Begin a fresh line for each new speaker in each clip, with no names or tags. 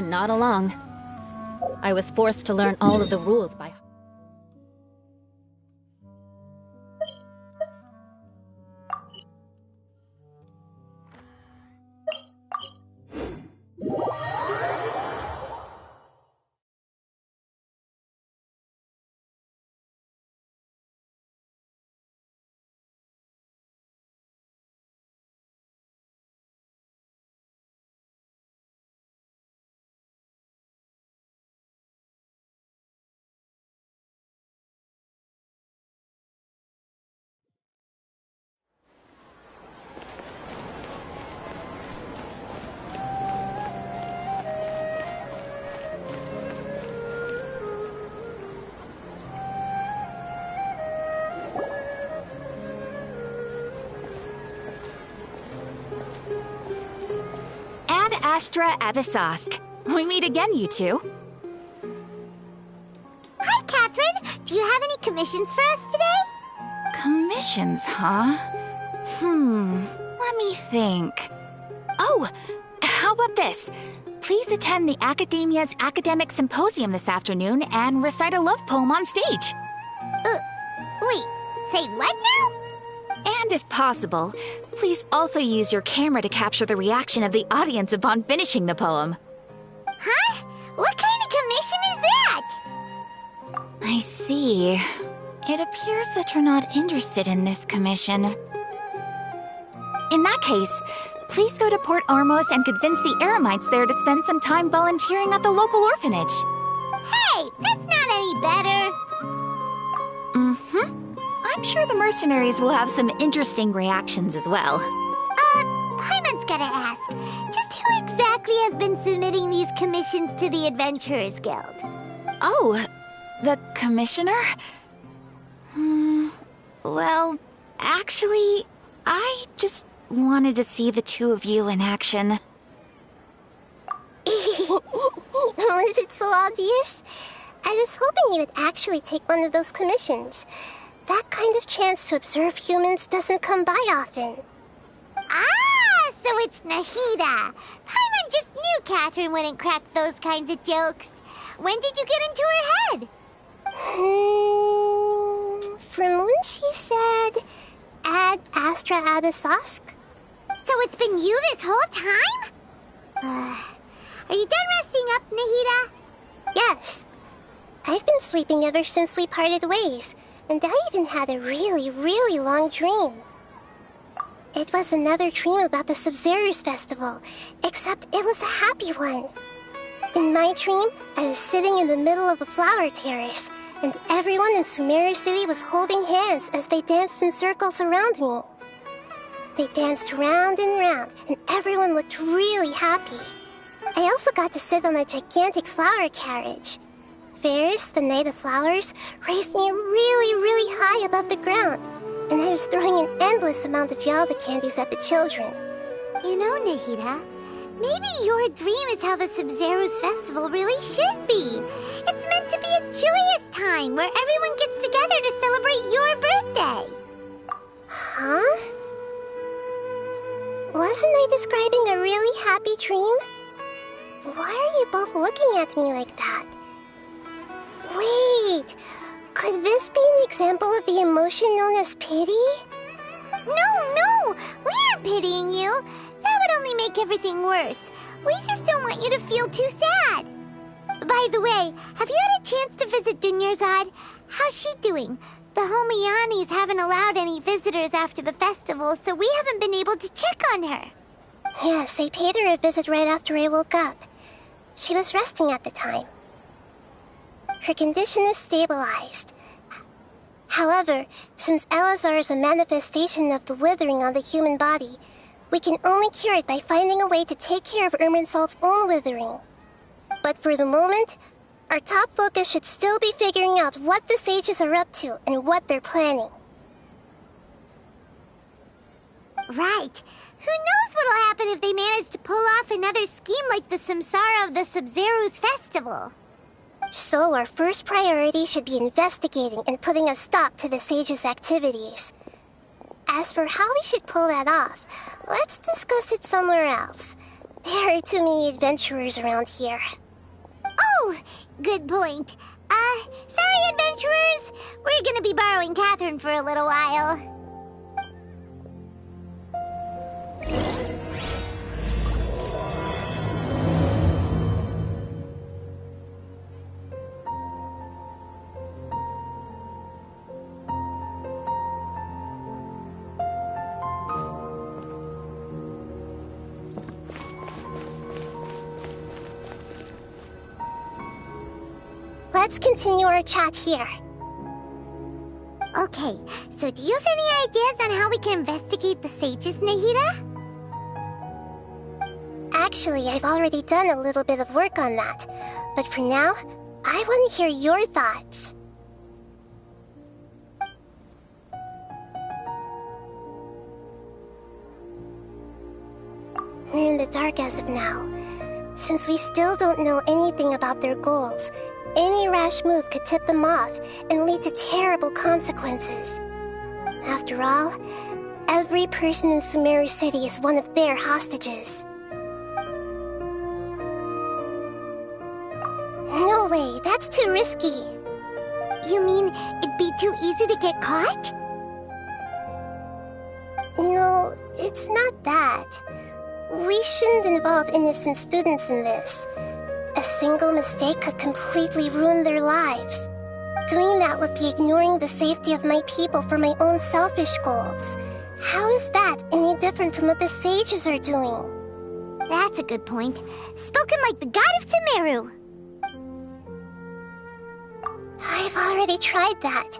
and nod along. I was forced to learn all of the rules by heart.
Astra Avisask. We meet again, you two.
Hi, Catherine. Do you have any commissions for us today?
Commissions, huh? Let me think. Oh, how about this? Please attend the Academia's Academic Symposium this afternoon and recite a love poem on stage.
Wait, say what now?
And if possible, please also use your camera to capture the reaction of the audience upon finishing the poem.
Huh? What kind of commission is that?
I see. It appears that you're not interested in this commission. In that case, please go to Port Armos and convince the Eremites there to spend some time volunteering at the local orphanage.
Hey, that's not any better.
I'm sure the mercenaries will have some interesting reactions as well.
Paimon's gotta ask, just who exactly has been submitting these commissions to the Adventurers Guild?
Oh, the commissioner? Well, actually, I just wanted to see the two of you in action.
Was it so obvious? I was hoping you would actually take one of those commissions. That kind of chance to observe humans doesn't come by often. Ah, so it's Nahida. Paimon just knew Catherine wouldn't crack those kinds of jokes. When did you get into her head? From when she said, Ad Astra Abisask. So it's been you this whole time? Are you done resting up, Nahida? Yes. I've been sleeping ever since we parted ways. And I even had a really, really long dream. It was another dream about the Sub-Zero's festival, except it was a happy one. In my dream, I was sitting in the middle of a flower terrace, and everyone in Sumeru City was holding hands as they danced in circles around me. They danced round and round, and everyone looked really happy. I also got to sit on a gigantic flower carriage. Ferris, the Knight of Flowers, raised me really, really high above the ground, and I was throwing an endless amount of Yalda candies at the children. You know, Nahida, maybe your dream is how the Sub-Zero's festival really should be. It's meant to be a joyous time where everyone gets together to celebrate your birthday. Huh? Wasn't I describing a really happy dream? Why are you both looking at me like that? Wait, could this be an example of the emotion known as pity? No, we aren't pitying you. That would only make everything worse. We just don't want you to feel too sad. By the way, have you had a chance to visit Dunyarzad? How's she doing? The Homianis haven't allowed any visitors after the festival, so we haven't been able to check on her. Yes, I paid her a visit right after I woke up. She was resting at the time. Her condition is stabilized. However, since Elazar is a manifestation of the withering on the human body, we can only cure it by finding a way to take care of Irminsul's own withering. But for the moment, our top focus should still be figuring out what the sages are up to and what they're planning. Right. Who knows what'll happen if they manage to pull off another scheme like the Samsara of the Sub-Zero's festival? So our first priority should be investigating and putting a stop to the sages' activities. As for how we should pull that off, let's discuss it somewhere else. There are too many adventurers around here. Oh, good point. Sorry, adventurers. We're gonna be borrowing Catherine for a little while. Let's continue our chat here. Okay, so do you have any ideas on how we can investigate the sages, Nahida? Actually, I've already done a little bit of work on that. But for now, I want to hear your thoughts. We're in the dark as of now. Since we still don't know anything about their goals, any rash move could tip them off and lead to terrible consequences. After all, every person in Sumeru City is one of their hostages. No way, that's too risky. You mean it'd be too easy to get caught? No, it's not that. We shouldn't involve innocent students in this. A single mistake could completely ruin their lives. Doing that would be ignoring the safety of my people for my own selfish goals. How is that any different from what the sages are doing? That's a good point. Spoken like the god of Sumeru. I've already tried that,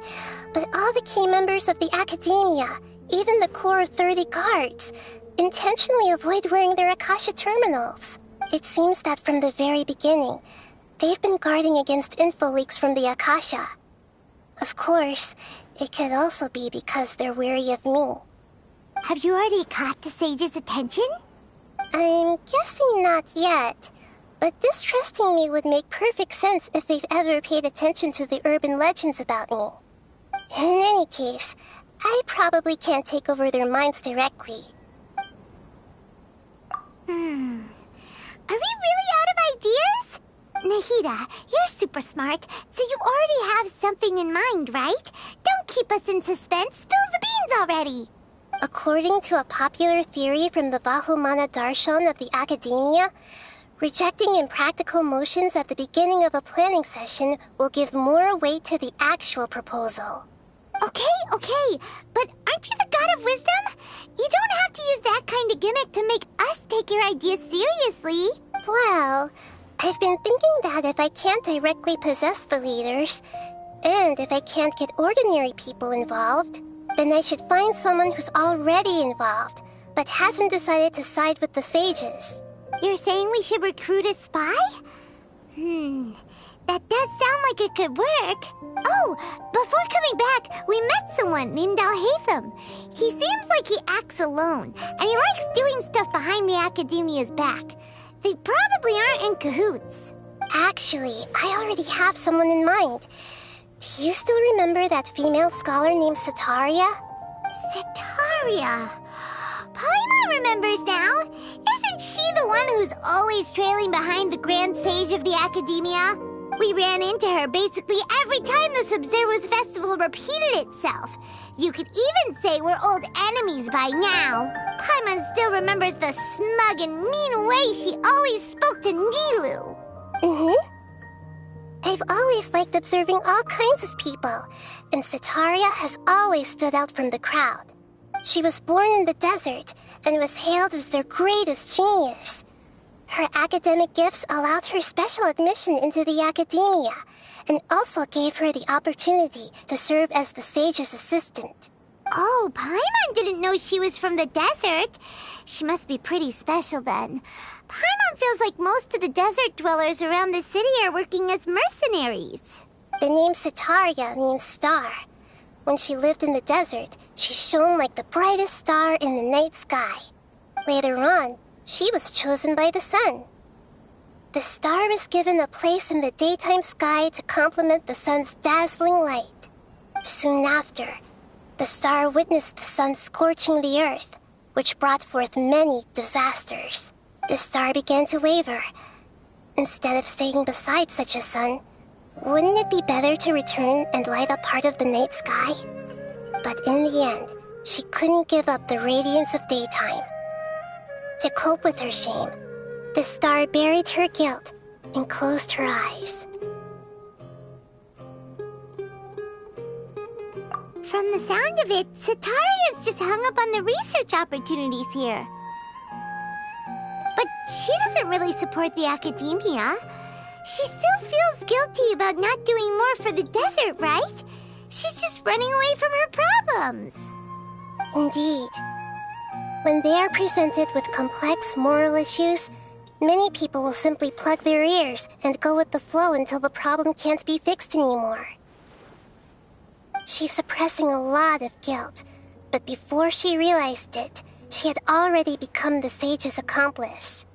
but all the key members of the Academia, even the core of 30 guards, intentionally avoid wearing their Akasha terminals. It seems that from the very beginning, they've been guarding against info leaks from the Akasha. Of course, it could also be because they're wary of me. Have you already caught the sage's attention? I'm guessing not yet, but distrusting me would make perfect sense if they've ever paid attention to the urban legends about me. In any case, I probably can't take over their minds directly. Are we really out of ideas? Nahida, you're super smart, so you already have something in mind, right? Don't keep us in suspense. Spill the beans already. According to a popular theory from the Vahumana Darshan of the Academia, rejecting impractical motions at the beginning of a planning session will give more weight to the actual proposal. Okay, but aren't you the god of wisdom? You don't have to use that kind of gimmick to make us take your ideas seriously. Well, I've been thinking that if I can't directly possess the leaders, and if I can't get ordinary people involved, then I should find someone who's already involved, but hasn't decided to side with the sages. You're saying we should recruit a spy? That does sound like it could work. Oh, before coming back, we met someone named Alhaitham. He seems like he acts alone, and he likes doing stuff behind the Academia's back. They probably aren't in cahoots. Actually, I already have someone in mind. Do you still remember that female scholar named Setaria? Setaria? Paimon remembers now. Isn't she the one who's always trailing behind the Grand Sage of the Academia? We ran into her basically every time the Sub-Zero's festival repeated itself. You could even say we're old enemies by now. Paimon still remembers the smug and mean way she always spoke to Nilu. I've always liked observing all kinds of people, and Setaria has always stood out from the crowd. She was born in the desert and was hailed as their greatest genius. Her academic gifts allowed her special admission into the Academia, and also gave her the opportunity to serve as the sage's assistant. Oh, Paimon didn't know she was from the desert. She must be pretty special then. Paimon feels like most of the desert dwellers around the city are working as mercenaries. The name Setaria means star. When she lived in the desert, she shone like the brightest star in the night sky. Later on, she was chosen by the sun. The star was given a place in the daytime sky to complement the sun's dazzling light. Soon after, the star witnessed the sun scorching the earth, which brought forth many disasters. The star began to waver. Instead of staying beside such a sun, wouldn't it be better to return and light up part of the night sky? But in the end, she couldn't give up the radiance of daytime. To cope with her shame, the star buried her guilt and closed her eyes. From the sound of it, Sataria's just hung up on the research opportunities here. But she doesn't really support the academia. She still feels guilty about not doing more for the desert, right? She's just running away from her problems. Indeed. When they are presented with complex moral issues, many people will simply plug their ears and go with the flow until the problem can't be fixed anymore. She's suppressing a lot of guilt, but before she realized it, she had already become the sage's accomplice.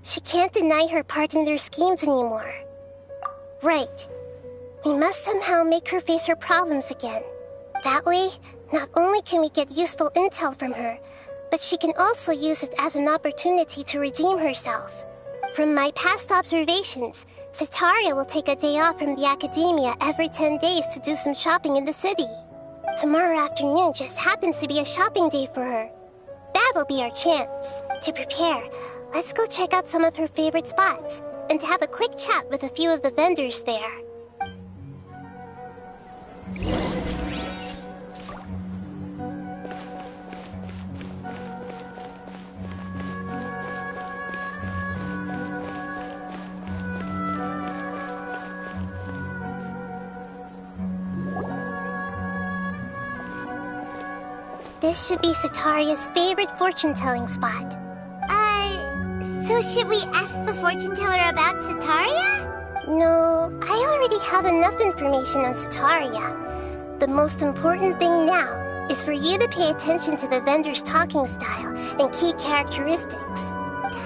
She can't deny her part in their schemes anymore. Right. We must somehow make her face her problems again. That way, not only can we get useful intel from her, but she can also use it as an opportunity to redeem herself. From my past observations, Sataria will take a day off from the academia every 10 days to do some shopping in the city. Tomorrow afternoon just happens to be a shopping day for her. That'll be our chance. To prepare, let's go check out some of her favorite spots, and have a quick chat with a few of the vendors there. This should be Sataria's favorite fortune-telling spot. So should we ask the fortune teller about Sataria? No, I already have enough information on Sataria. The most important thing now is for you to pay attention to the vendor's talking style and key characteristics.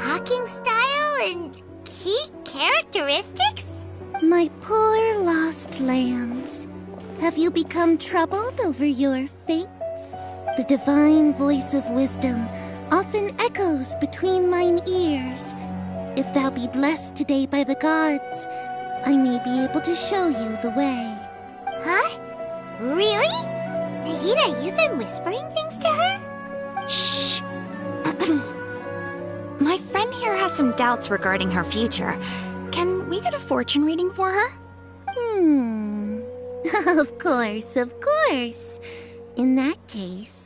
Talking style and key characteristics?
My poor lost lambs, have you become troubled over your fates? The divine voice of wisdom often echoes between mine ears. If thou be blessed today by the gods, I may be able to show you the way.
Huh? Really? Nahida, you've been whispering things to her?
Shh! My friend here has some doubts regarding her future. Can we get a fortune reading for her?
Of course, of course. In that case...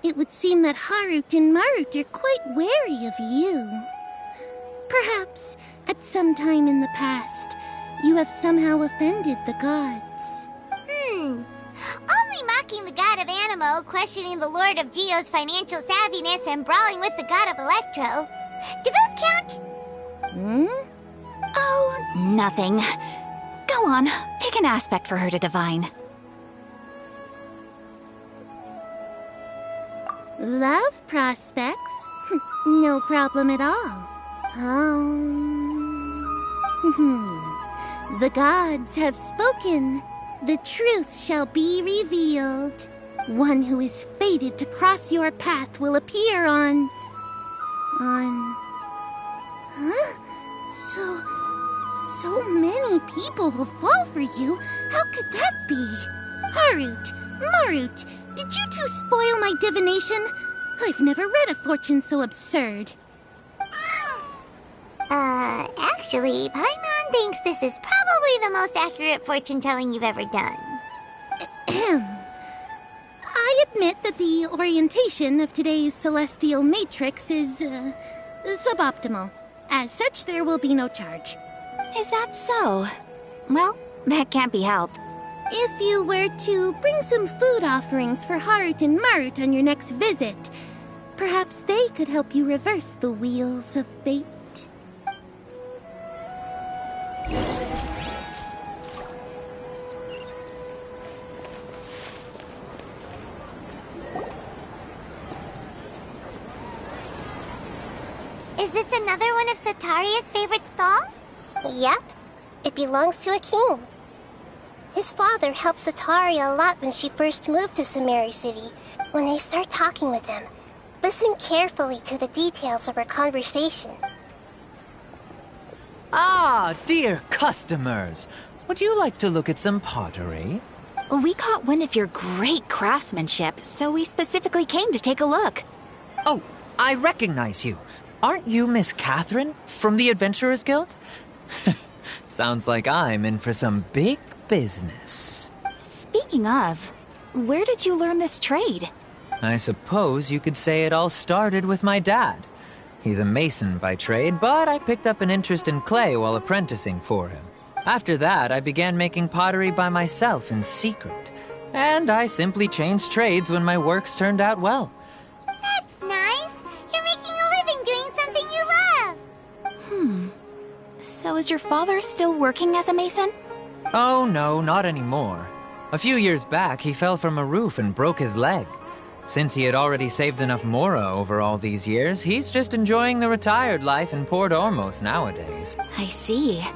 It would seem that Harut and Marut are quite wary of you. Perhaps, at some time in the past, you have somehow offended the gods.
Only mocking the god of Animo, questioning the Lord of Geo's financial savviness, and brawling with the god of Electro. Do those count?
Oh, nothing. Go on, pick an aspect for her to divine.
Love prospects? No problem at all. The gods have spoken. The truth shall be revealed. One who is fated to cross your path will appear on... So many people will fall for you. How could that be? Harut, Marut, did you two spoil my divination? I've never read a fortune so absurd.
Actually, Paimon thinks this is probably the most accurate fortune-telling you've ever done.
I admit that the orientation of today's celestial matrix is, suboptimal. As such, there will be no charge.
Is that so? Well, that can't be helped.
If you were to bring some food offerings for Harut and Marut on your next visit, perhaps they could help you reverse the wheels of fate.
Is this another one of Sataria's favorite stalls? Yep. It belongs to a king. His father helped Sataria a lot when she first moved to Samari City. When I start talking with him, listen carefully to the details of our conversation.
Ah, dear customers. Would you like to look at some pottery?
We caught wind of your great craftsmanship, so we specifically came to take a look.
Oh, I recognize you. Aren't you Miss Catherine from the Adventurers Guild? Sounds like I'm in for some big business.
Speaking of, where did you learn this trade?
I suppose you could say it all started with my dad. He's a mason by trade, but I picked up an interest in clay while apprenticing for him. After that, I began making pottery by myself in secret. And I simply changed trades when my works turned out well.
That's nice. You're making a living doing something you love.
So is your father still working as a mason?
Oh no, not anymore. A few years back, he fell from a roof and broke his leg. Since he had already saved enough mora over all these years, he's just enjoying the retired life in Port Ormos nowadays.
I see.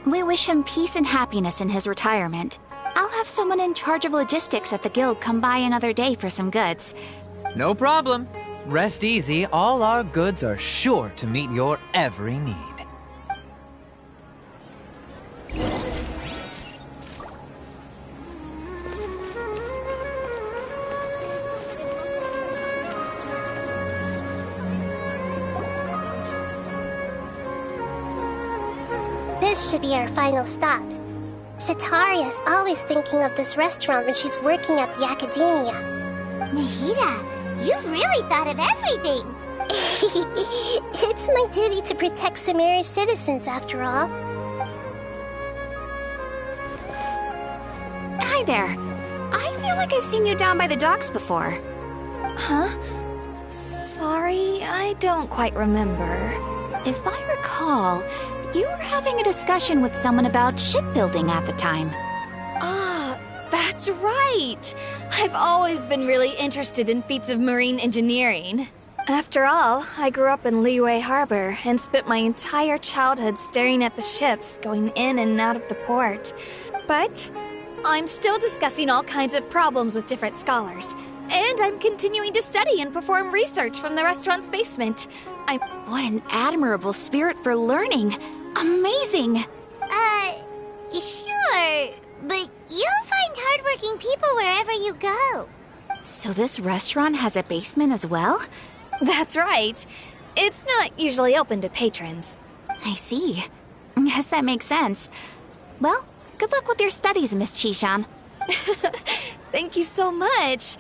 We wish him peace and happiness in his retirement. I'll have someone in charge of logistics at the guild come by another day for some goods.
No problem. Rest easy, all our goods are sure to meet your every need.
This should be our final stop. Sataria's always thinking of this restaurant when she's working at the academia. Nahida, you've really thought of everything! It's my duty to protect Samari's citizens, after all.
Hi there. I feel like I've seen you down by the docks before.
Huh? Sorry, I don't quite remember.
If I recall, you were having a discussion with someone about shipbuilding at the time.
Ah, that's right! I've always been really interested in feats of marine engineering. After all, I grew up in Liyue Harbor and spent my entire childhood staring at the ships going in and out of the port. But I'm still discussing all kinds of problems with different scholars. And I'm continuing to study and perform research from the restaurant's basement.
What an admirable spirit for learning. Amazing.
Sure, but you'll find hardworking people wherever you go.
So this restaurant has a basement as well?
That's right. It's not usually open to patrons.
I see. Guess that makes sense. Well, good luck with your studies, Miss Chishan.
Thank you so much.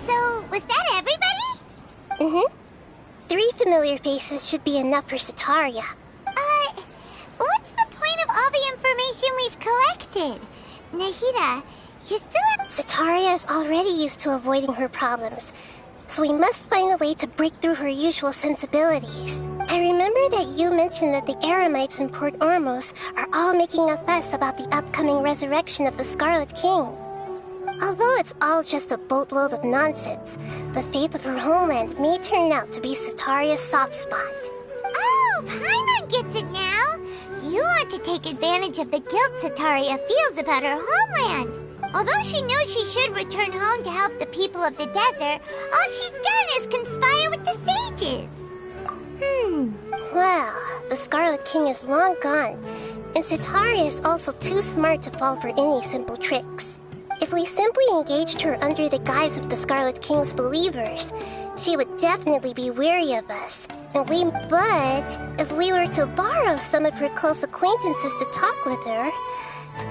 So, was that everybody? 3 familiar faces should be enough for Sataria. What's the point of all the information we've collected? Nahida, you still have... Sataria is already used to avoiding her problems, so we must find a way to break through her usual sensibilities. I remember that you mentioned that the Eremites in Port Ormos are all making a fuss about the upcoming resurrection of the Scarlet King. Although it's all just a boatload of nonsense, the faith of her homeland may turn out to be Sataria's soft spot. Oh, Paimon gets it now! You want to take advantage of the guilt Sataria feels about her homeland. Although she knows she should return home to help the people of the desert, all she's done is conspire with the sages. Well, the Scarlet King is long gone, and Sataria is also too smart to fall for any simple tricks. If we simply engaged her under the guise of the Scarlet King's believers, she would definitely be wary of us. But if we were to borrow some of her close acquaintances to talk with her,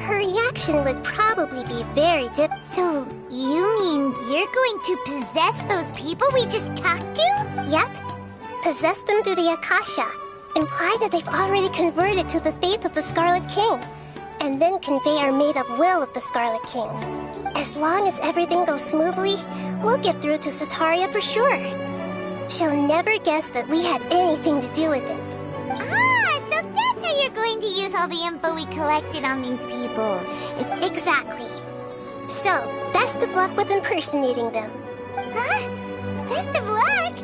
her reaction would probably be very So, you mean you're going to possess those people we just talked to? Yep. Possess them through the Akasha. Imply that they've already converted to the faith of the Scarlet King, and then convey our made-up will of the Scarlet King. As long as everything goes smoothly, we'll get through to Sataria for sure. She'll never guess that we had anything to do with it. Ah, so that's how you're going to use all the info we collected on these people. Exactly. So, best of luck with impersonating them. Huh? Best of luck?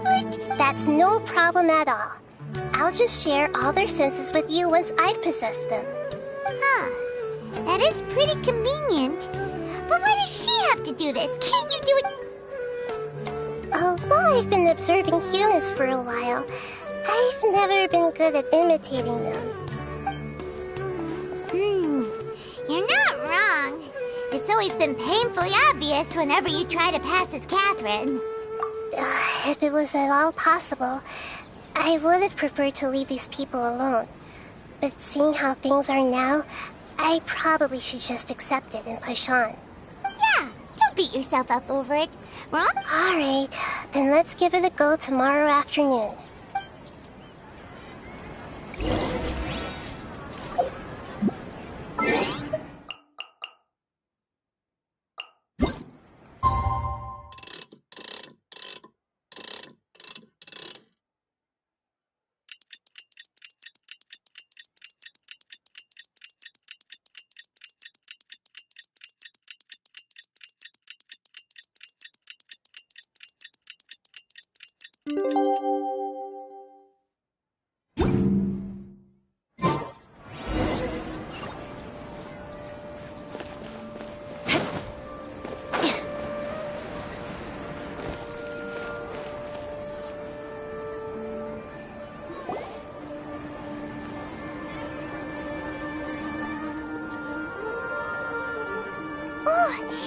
But that's no problem at all. I'll just share all their senses with you once I've possessed them. Huh. That is pretty convenient. But why does she have to do this? Can't you do it? Although I've been observing humans for a while, I've never been good at imitating them. You're not wrong. It's always been painfully obvious whenever you try to pass as Catherine. If it was at all possible, I would have preferred to leave these people alone. But seeing how things are now, I probably should just accept it and push on. Yeah, don't beat yourself up over it. We're on. Alright, then let's give it a go tomorrow afternoon.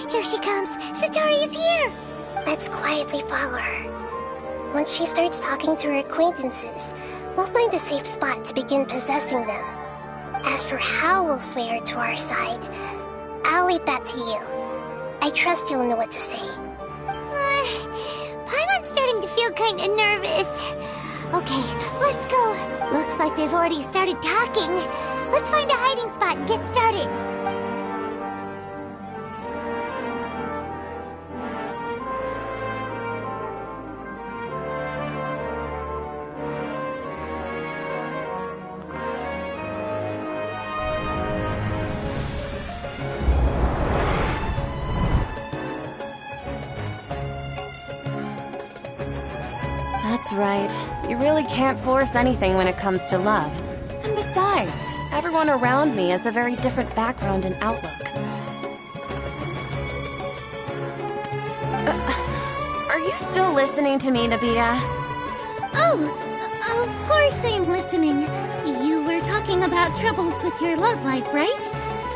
Here she comes! Satori is here! Let's quietly follow her. Once she starts talking to her acquaintances, we'll find a safe spot to begin possessing them. As for how we'll sway her to our side, I'll leave that to you. I trust you'll know what to say. Paimon's starting to feel kinda nervous. Okay, let's go. Looks like they've already started talking. Let's find a hiding spot and get started.
That's right. You really can't force anything when it comes to love. And besides, everyone around me has a very different background and outlook. Are you still listening to me, Nabia?
Oh, of course I'm listening. You were talking about troubles with your love life, right?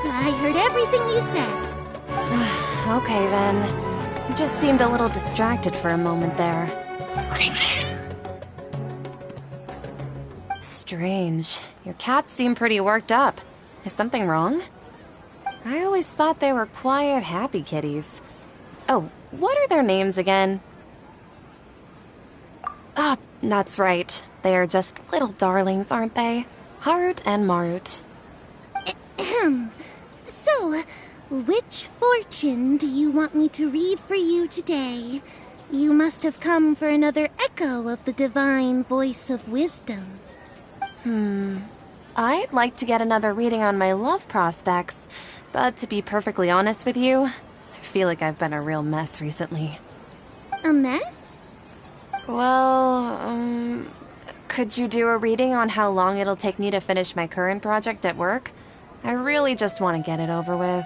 I heard everything you said.
Okay then. You just seemed a little distracted for a moment there. Strange. Your cats seem pretty worked up. Is something wrong? I always thought they were quiet, happy kitties. Oh, what are their names again? Ah, that's right. They are just little darlings, aren't they? Harut and Marut.
So, which fortune do you want me to read for you today? You must have come for another echo of the divine voice of wisdom.
I'd like to get another reading on my love prospects, but to be perfectly honest with you, I feel like I've been a real mess recently.
A mess?
Well, could you do a reading on how long it'll take me to finish my current project at work? I really just want to get it over with.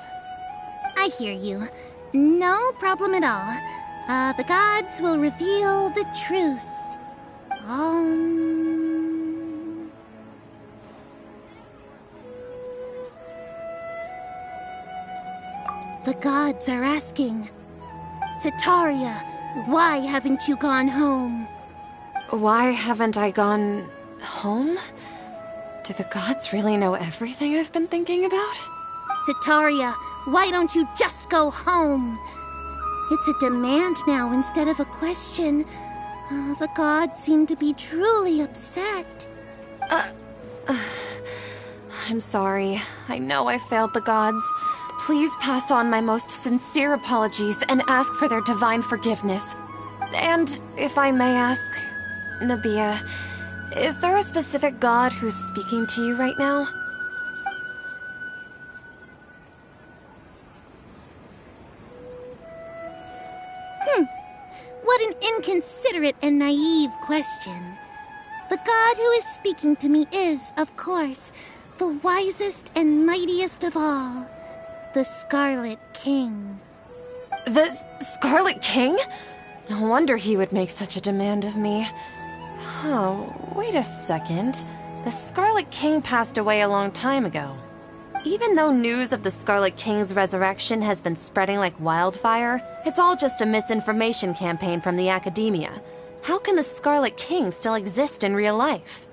I hear you. No problem at all. The gods will reveal the truth. The gods are asking, Sataria, why haven't you gone home?
Why haven't I gone home? Do the gods really know everything I've been thinking about?
Sataria, why don't you just go home? It's a demand now instead of a question. The gods seem to be truly upset.
I'm sorry. I know I failed the gods. Please pass on my most sincere apologies and ask for their divine forgiveness. And if I may ask, Nabia, is there a specific god who's speaking to you right now?
What an inconsiderate and naive question. The god who is speaking to me is, of course, the wisest and mightiest of all, the Scarlet King.
The Scarlet King? No wonder he would make such a demand of me. Oh, wait a second. The Scarlet King passed away a long time ago. Even though news of the Scarlet King's resurrection has been spreading like wildfire, it's all just a misinformation campaign from the academia. How can the Scarlet King still exist in real life?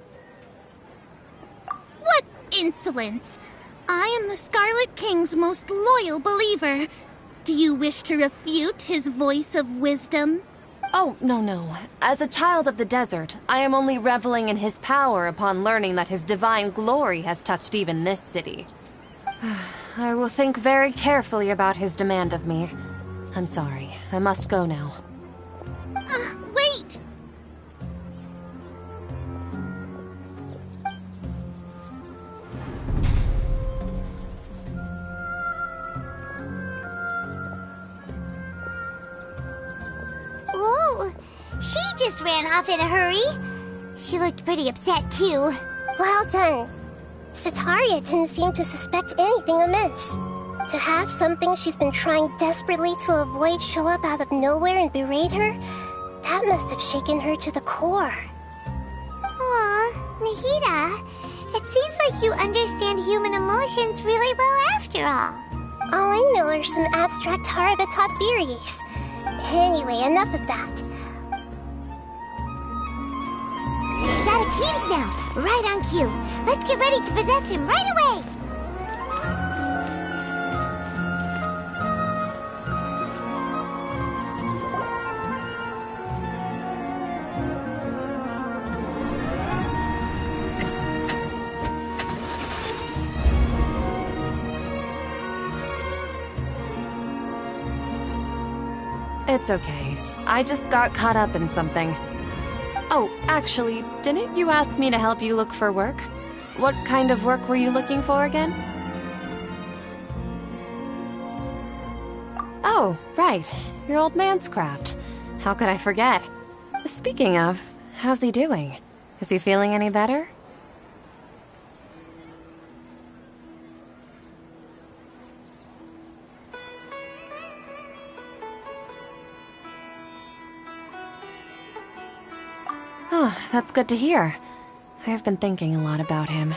What insolence! I am the Scarlet King's most loyal believer. Do you wish to refute his voice of wisdom?
Oh, no. As a child of the desert, I am only reveling in his power upon learning that his divine glory has touched even this city. I will think very carefully about his demand of me. I'm sorry. I must go now.
Wait!
Whoa! She just ran off in a hurry. She looked pretty upset, too. Well done. Sataria didn't seem to suspect anything amiss. To have something she's been trying desperately to avoid show up out of nowhere and berate her, that must have shaken her to the core. Aw, Nahida, it seems like you understand human emotions really well after all. All I know are some abstract Harava-taught theories. Anyway, enough of that. He's out of Keem's now, right on cue. Let's get ready to possess him right away!
It's okay. I just got caught up in something. Oh, actually, didn't you ask me to help you look for work? What kind of work were you looking for again? Oh, right. Your old man's craft. How could I forget? Speaking of, how's he doing? Is he feeling any better? Oh, that's good to hear. I have been thinking a lot about him.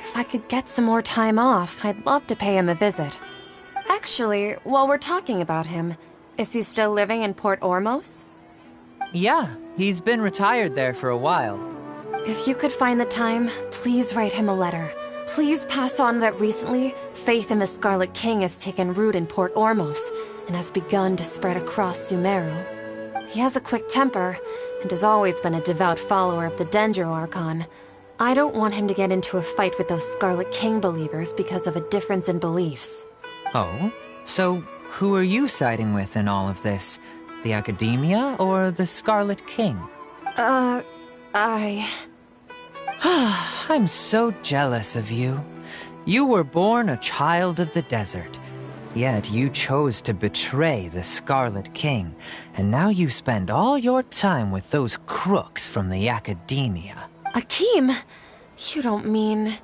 If I could get some more time off, I'd love to pay him a visit. Actually, while we're talking about him, is he still living in Port Ormos?
Yeah, he's been retired there for a while.
If you could find the time, please write him a letter. Please pass on that recently, faith in the Scarlet King has taken root in Port Ormos and has begun to spread across Sumeru. He has a quick temper, and has always been a devout follower of the Dendro Archon. I don't want him to get into a fight with those Scarlet King believers because of a difference in beliefs.
Oh? So, who are you siding with in all of this? The Academia or the Scarlet King? I'm so jealous of you. You were born a child of the desert. Yet you chose to betray the Scarlet King, and now you spend all your time with those crooks from the Academia.
Akeem, you don't mean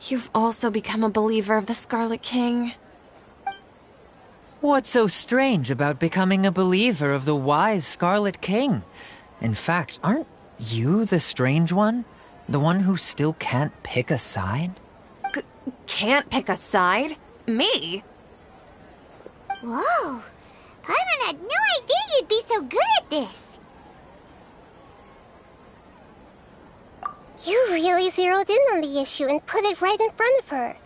you've also become a believer of the Scarlet King?
What's so strange about becoming a believer of the wise Scarlet King? In fact, aren't you the strange one? The one who still can't pick a side?
Can't pick a side? Me?
Whoa! Paimon had no idea you'd be so good at this! You really zeroed in on the issue and put it right in front of her.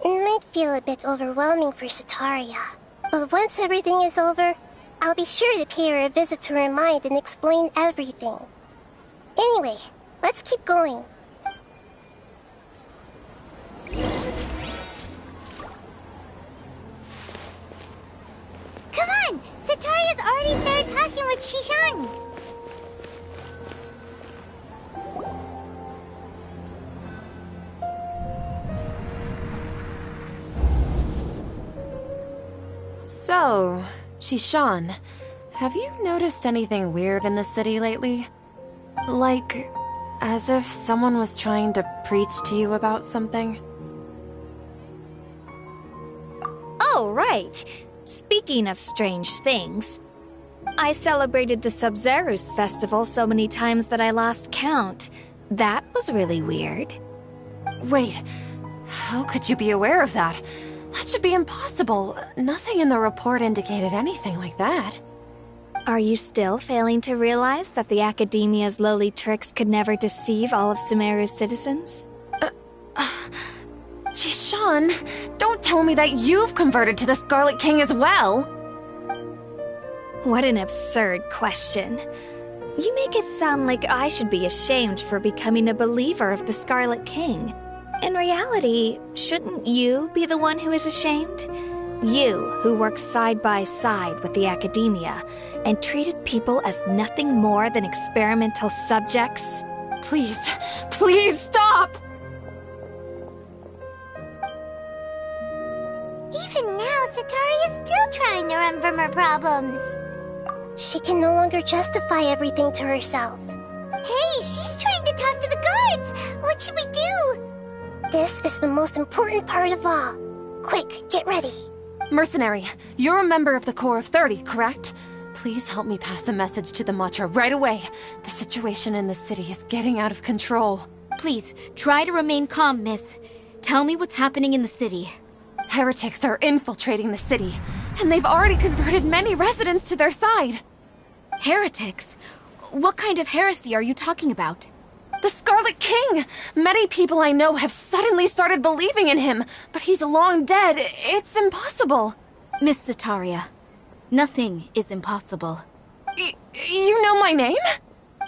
It might feel a bit overwhelming for Sataria, but once everything is over, I'll be sure to pay her a visit to her mind and explain everything. Anyway, let's keep going. Come on! Sataria's already started talking with Shishan!
So, Shishan, Have you noticed anything weird in the city lately? Like, as if someone was trying to preach to you about something?
Oh, right. Speaking of strange things, I celebrated the Sub-Zerus festival so many times that I lost count. That was really weird.
Wait, how could you be aware of that? That should be impossible. Nothing in the report indicated anything like that.
Are you still failing to realize that the Academia's lowly tricks could never deceive all of Sumeru's citizens?
Jishan, don't tell me that you've converted to the Scarlet King as well!
What an absurd question. You make it sound like I should be ashamed for becoming a believer of the Scarlet King. In reality, shouldn't you be the one who is ashamed? You, who worked side by side with the Academia and treated people as nothing more than experimental subjects.
Please, please stop!
Even now, Satari is still trying to run from her problems.
She can no longer justify everything to herself.
Hey, she's trying to talk to the guards! What should we do?
This is the most important part of all. Quick, get ready.
Mercenary, you're a member of the Corps of 30, correct? Please help me pass a message to the Matra right away. The situation in the city is getting out of control.
Please, try to remain calm, miss. Tell me what's happening in the city.
Heretics are infiltrating the city, and they've already converted many residents to their side.
Heretics? What kind of heresy are you talking about?
The Scarlet King! Many people I know have suddenly started believing in him, but he's long dead. It's impossible.
Miss Sataria, nothing is impossible.
You know my name?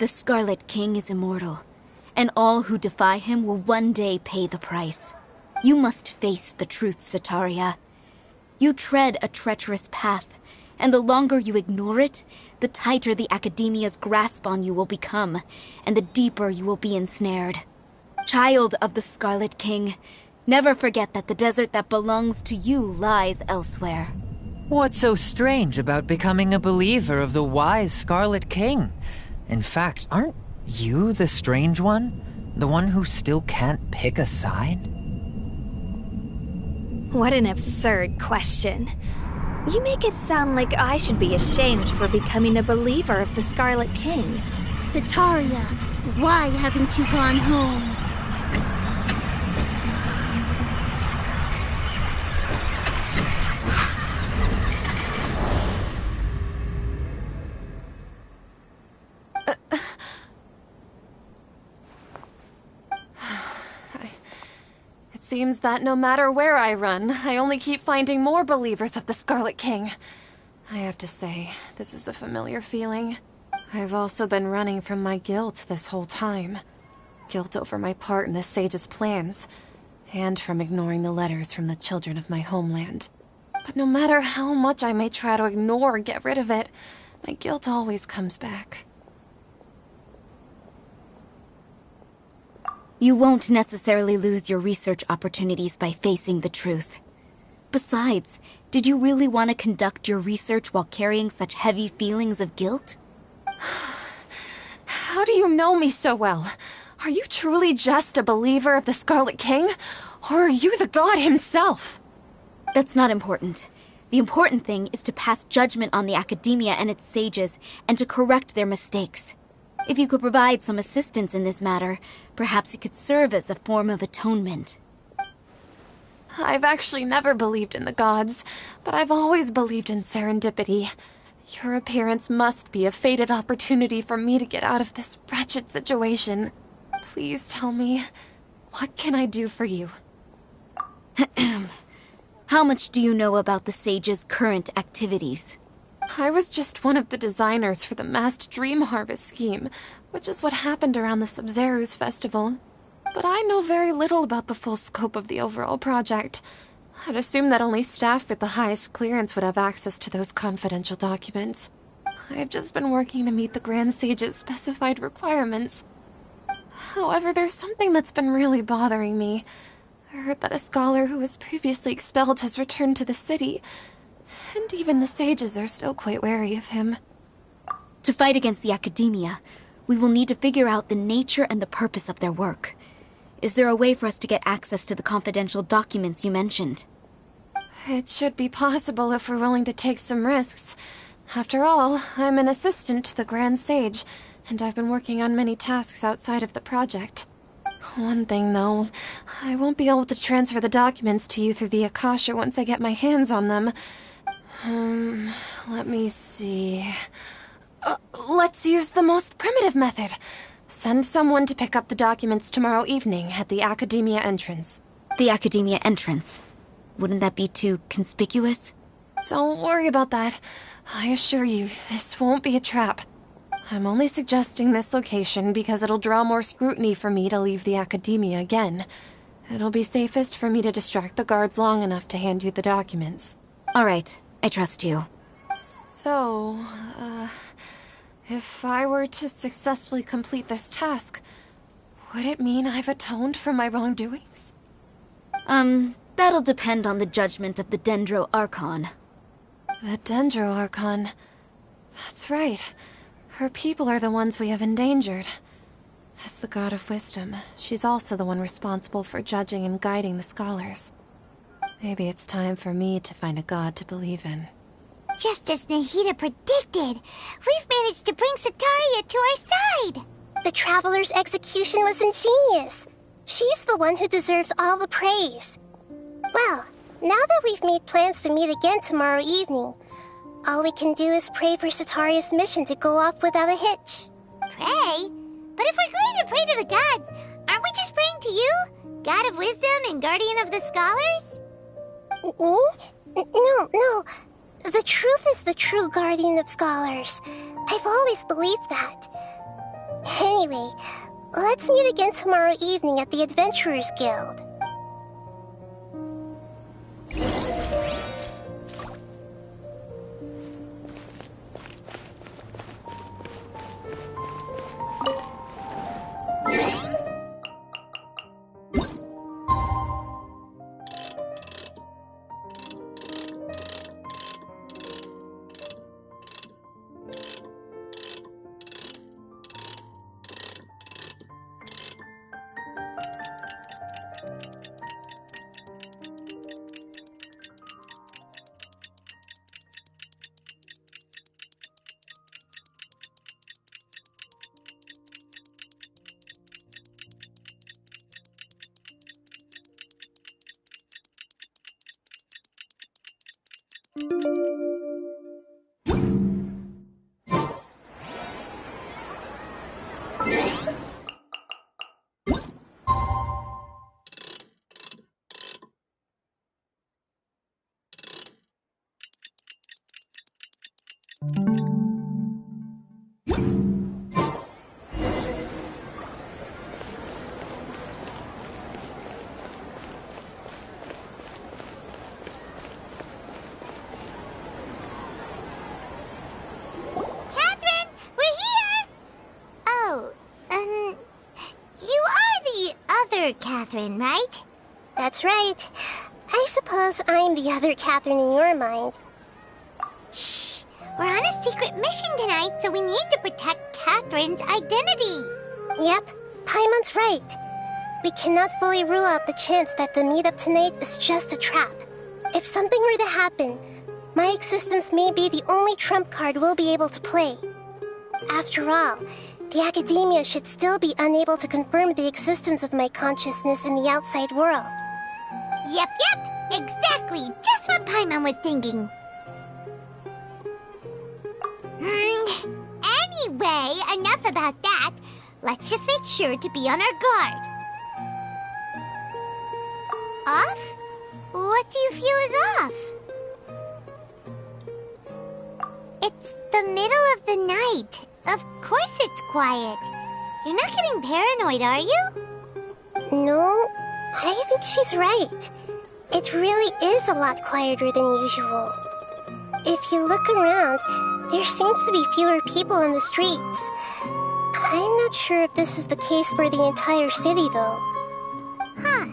The Scarlet King is immortal, and all who defy him will one day pay the price. You must face the truth, Sataria. You tread a treacherous path, and the longer you ignore it, the tighter the Academia's grasp on you will become, and the deeper you will be ensnared. Child of the Scarlet King, never forget that the desert that belongs to you lies elsewhere.
What's so strange about becoming a believer of the wise Scarlet King? In fact, aren't you the strange one? The one who still can't pick a side?
What an absurd question. You make it sound like I should be ashamed for becoming a believer of the Scarlet King.
Sataria, why haven't you gone home?
It seems that no matter where I run, I only keep finding more believers of the Scarlet King. I have to say, this is a familiar feeling. I've also been running from my guilt this whole time. Guilt over my part in the Sage's plans, and from ignoring the letters from the children of my homeland. But no matter how much I may try to ignore or get rid of it, my guilt always comes back.
You won't necessarily lose your research opportunities by facing the truth. Besides, did you really want to conduct your research while carrying such heavy feelings of guilt?
How do you know me so well? Are you truly just a believer of the Scarlet King? Or are you the god himself?
That's not important. The important thing is to pass judgment on the Academia and its sages, and to correct their mistakes. If you could provide some assistance in this matter, perhaps it could serve as a form of atonement.
I've actually never believed in the gods, but I've always believed in serendipity. Your appearance must be a fated opportunity for me to get out of this wretched situation. Please tell me, what can I do for you?
How much do you know about the sage's current activities?
I was just one of the designers for the massed dream harvest scheme, which is what happened around the Sub-Zerus festival. But I know very little about the full scope of the overall project. I'd assume that only staff with the highest clearance would have access to those confidential documents. I've just been working to meet the Grand Sage's specified requirements. However, there's something that's been really bothering me. I heard that a scholar who was previously expelled has returned to the city, and even the sages are still quite wary of him.
To fight against the Academia, we will need to figure out the nature and the purpose of their work. Is there a way for us to get access to the confidential documents you mentioned?
It should be possible if we're willing to take some risks. After all, I'm an assistant to the Grand Sage, and I've been working on many tasks outside of the project. One thing, though, I won't be able to transfer the documents to you through the Akasha once I get my hands on them. Let me see... let's use the most primitive method. Send someone to pick up the documents tomorrow evening at the Academia entrance.
The Academia entrance? Wouldn't that be too conspicuous?
Don't worry about that. I assure you, this won't be a trap. I'm only suggesting this location because it'll draw more scrutiny for me to leave the Academia again. It'll be safest for me to distract the guards long enough to hand you the documents.
All right, I trust you.
So, if I were to successfully complete this task, would it mean I've atoned for my wrongdoings?
That'll depend on the judgment of the Dendro Archon.
The Dendro Archon. That's right. Her people are the ones we have endangered. As the God of Wisdom, she's also the one responsible for judging and guiding the scholars. Maybe it's time for me to find a god to believe in.
Just as Nahida predicted, we've managed to bring Sataria to our side! The Traveler's execution was ingenious. She's the one who deserves all the praise. Well, now that we've made plans to meet again tomorrow evening, all we can do is pray for Sataria's mission to go off without a hitch. Pray? But if we're going to pray to the gods, aren't we just praying to you? God of Wisdom and Guardian of the Scholars? No. The truth is the true Guardian of Scholars. I've always believed that. Anyway, let's meet again tomorrow evening at the Adventurers Guild. Catherine, right? That's right. I suppose I'm the other Catherine in your mind. Shh! We're on a secret mission tonight, so we need to protect Catherine's identity. Yep, Paimon's right. We cannot fully rule out the chance that the meetup tonight is just a trap. If something were to happen, my existence may be the only trump card we'll be able to play. After all, the Academia should still be unable to confirm the existence of my consciousness in the outside world. Yep, exactly! Just what Paimon was thinking. Anyway, enough about that. Let's just make sure to be on our guard. Off? What do you feel is off? It's the middle of the night. Of course it's quiet. You're not getting paranoid, are you? No, I think she's right. It really is a lot quieter than usual. If you look around, there seems to be fewer people in the streets. I'm not sure if this is the case for the entire city, though. Huh.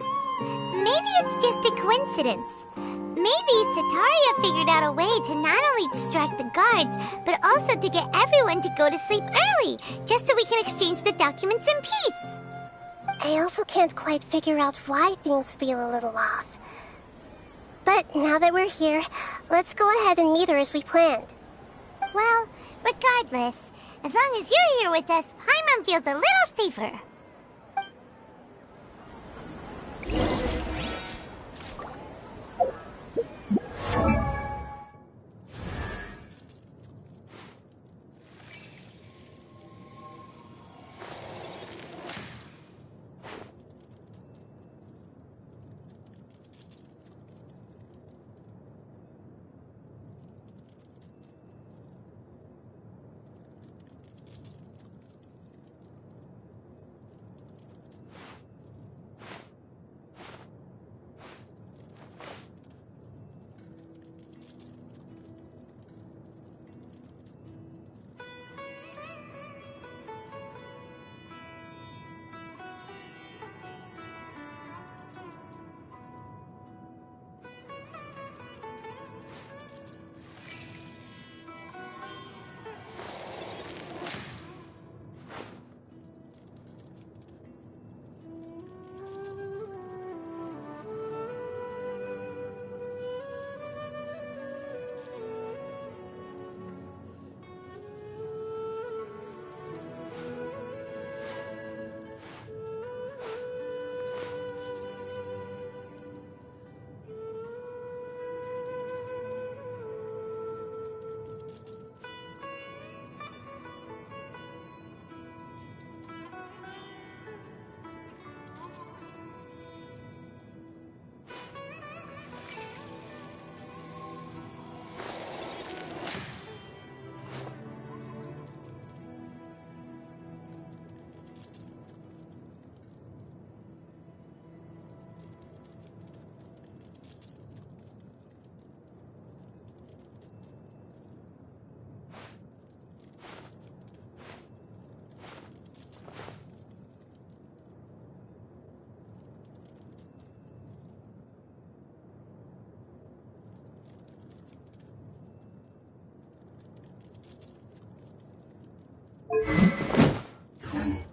Maybe it's just a coincidence. Maybe Maybe Sataria figured out a way to not only distract the guards, but also to get everyone to go to sleep early, just so we can exchange the documents in peace.
I also can't quite figure out why things feel a little off. But now that we're here, let's go ahead and meet her as we planned.
Well, regardless, as long as you're here with us, Paimon feels a little safer.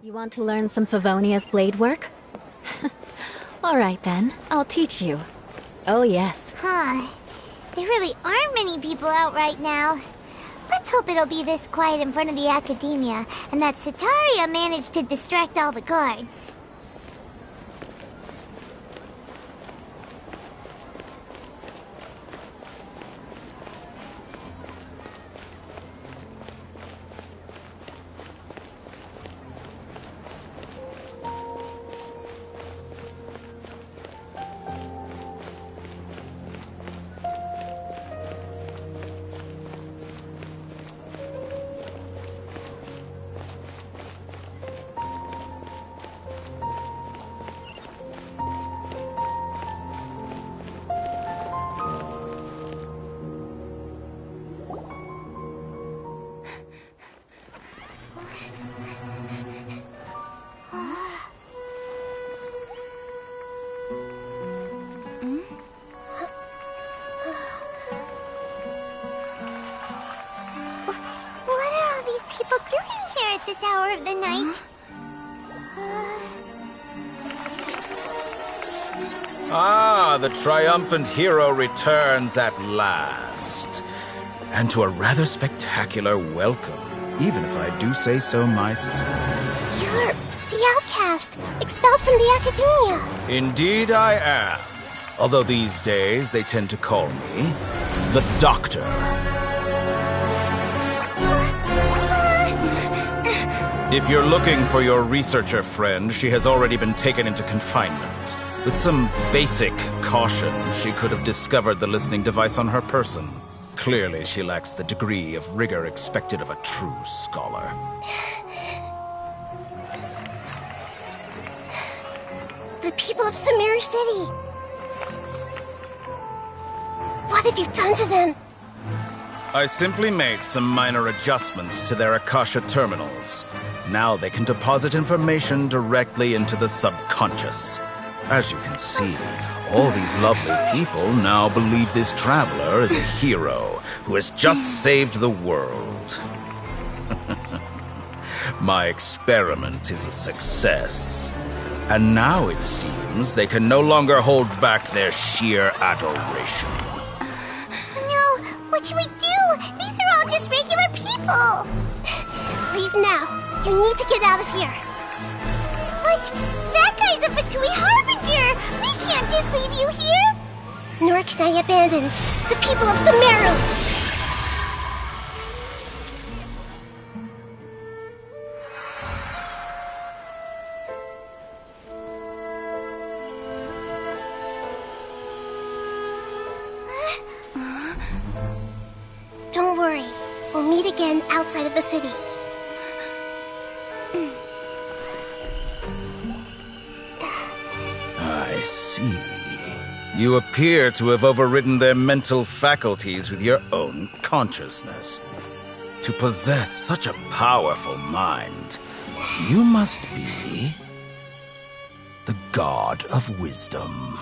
You want to learn some Favonia's blade work? Alright then, I'll teach you. Oh yes.
Huh. There really aren't many people out right now. Let's hope it'll be this quiet in front of the Academia, and that Sataria managed to distract all the guards. This hour of the night.
Ah, the triumphant hero returns at last. And to a rather spectacular welcome, even if I do say so myself.
You're the outcast, expelled from the Academia.
Indeed I am. Although these days they tend to call me the Doctor. If you're looking for your researcher friend, she has already been taken into confinement. With some basic caution, she could have discovered the listening device on her person. Clearly, she lacks the degree of rigor expected of a true scholar.
The people of Samir City. What have you done to them?
I simply made some minor adjustments to their Akasha terminals. Now they can deposit information directly into the subconscious. As you can see, All these lovely people now believe this traveler is a hero who has just saved the world. My experiment is a success. And now it seems they can no longer hold back their sheer adoration.
No, what should we do? These are all just regular people. Leave now. You need to get out of here. But that guy's a Fatui Harbinger. We can't just leave you here. Nor can I abandon the people of Sumeru. Don't worry. We'll meet again outside of the city.
I see. You appear to have overridden their mental faculties with your own consciousness. To possess such a powerful mind, you must be the God of Wisdom.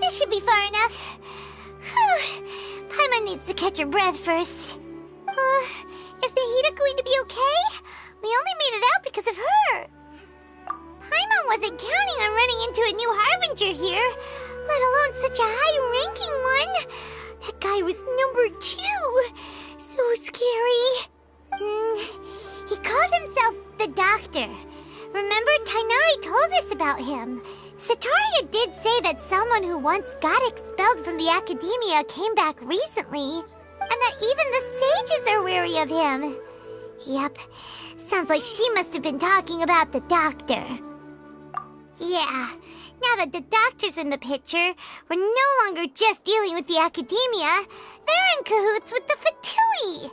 This should be far enough. Whew. Paimon needs to catch her breath first. Is Nahida going to be okay? We only made it out because of her. Paimon wasn't counting on running into a new Harbinger here, let alone such a high-ranking one. That guy was number 2. So scary. He called himself the Doctor. Remember, Tainari told us about him. Sataria did say that someone who once got expelled from the academia came back recently, and that even the sages are wary of him. Yep, sounds like she must have been talking about the Doctor. Yeah, now that the Doctor's in the picture, we're no longer just dealing with the academia, they're in cahoots with the Fatui.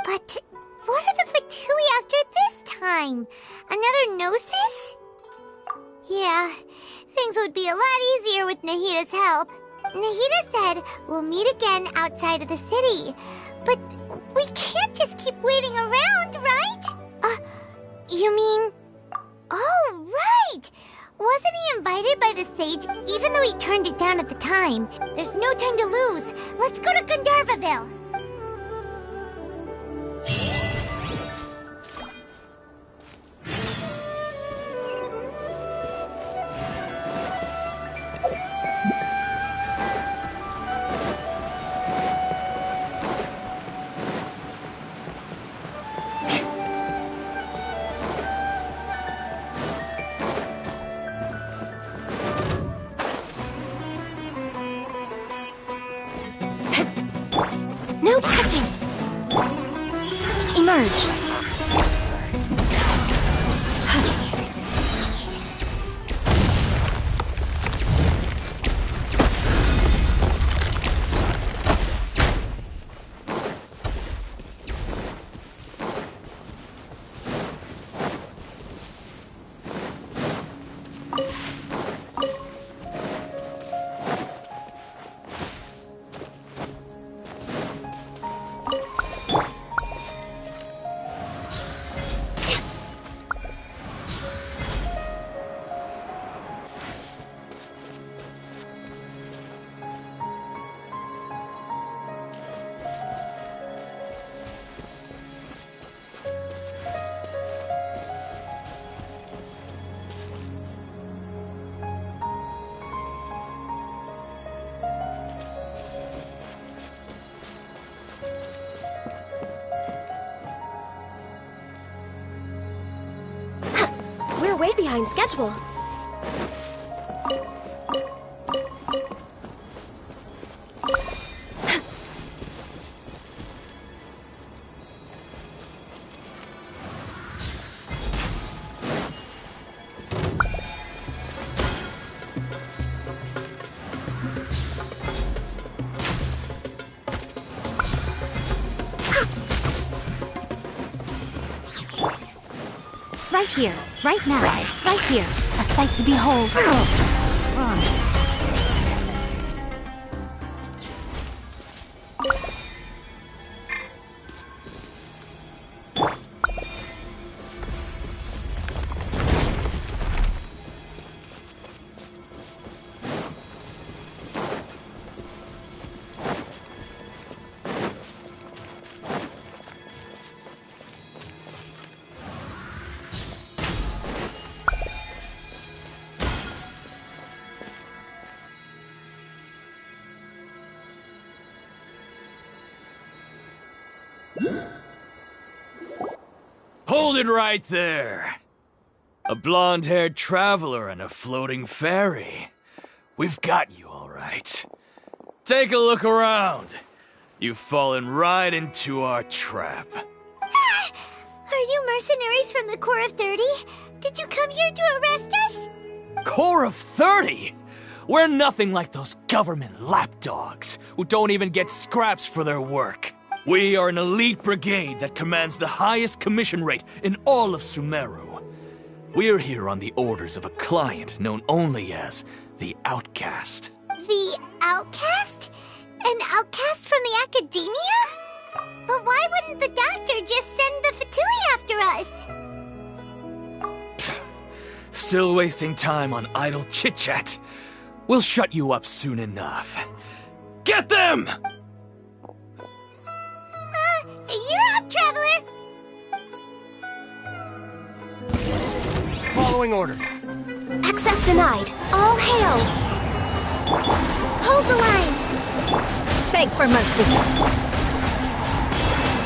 But what are the Fatui after this time? Another Gnosis? Yeah, things would be a lot easier with Nahida's help. Nahida said we'll meet again outside of the city. But we can't just keep waiting around, right? You mean... Oh, right! Wasn't he invited by the sage even though he turned it down at the time? There's no time to lose. Let's go to Gandharvaville.
No touching! Emerge! We're way behind schedule. Right here, right now, right here. A sight to behold.
Hold it right there! A blonde-haired traveler and a floating fairy. We've got you all right. Take a look around. You've fallen right into our trap.
Are you mercenaries from the Corps of 30? Did you come here to arrest us?
Corps of 30? We're nothing like those government lapdogs who don't even get scraps for their work. We are an elite brigade that commands the highest commission rate in all of Sumeru. We're here on the orders of a client known only as the Outcast.
The Outcast? An outcast from the Academia? But why wouldn't the doctor just send the Fatui after us?
Still wasting time on idle chit-chat. We'll shut you up soon enough. Get them!
You're up, Traveler!
Following orders.
Access denied. All hail.
Hold the line!
Beg for mercy.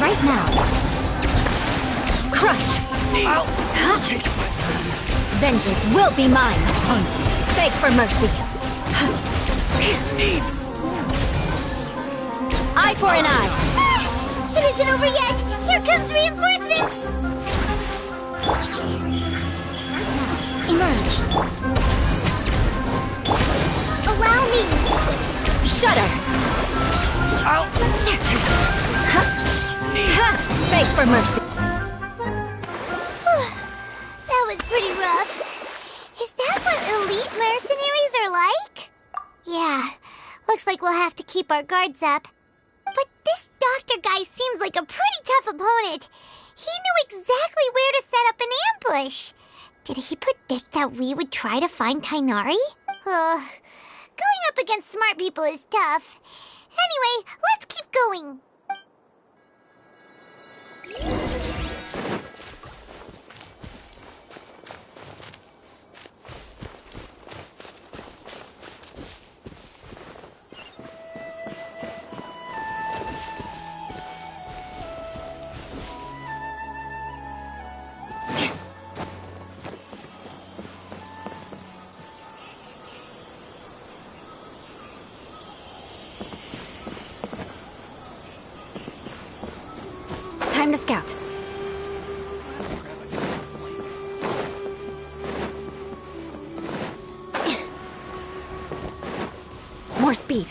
Right now.
Crush. Vengeance will be mine. Beg for mercy. Eye for an eye.
It isn't over yet! Here comes reinforcements!
Emerge.
Allow me!
Shudder. Beg for mercy.
That was pretty rough. Is that what elite mercenaries are like? Yeah, looks like we'll have to keep our guards up. But this doctor guy seems like a pretty tough opponent. He knew exactly where to set up an ambush. Did he predict that we would try to find Kainari? Going up against smart people is tough. Anyway, let's keep going.
Time to scout. More speed.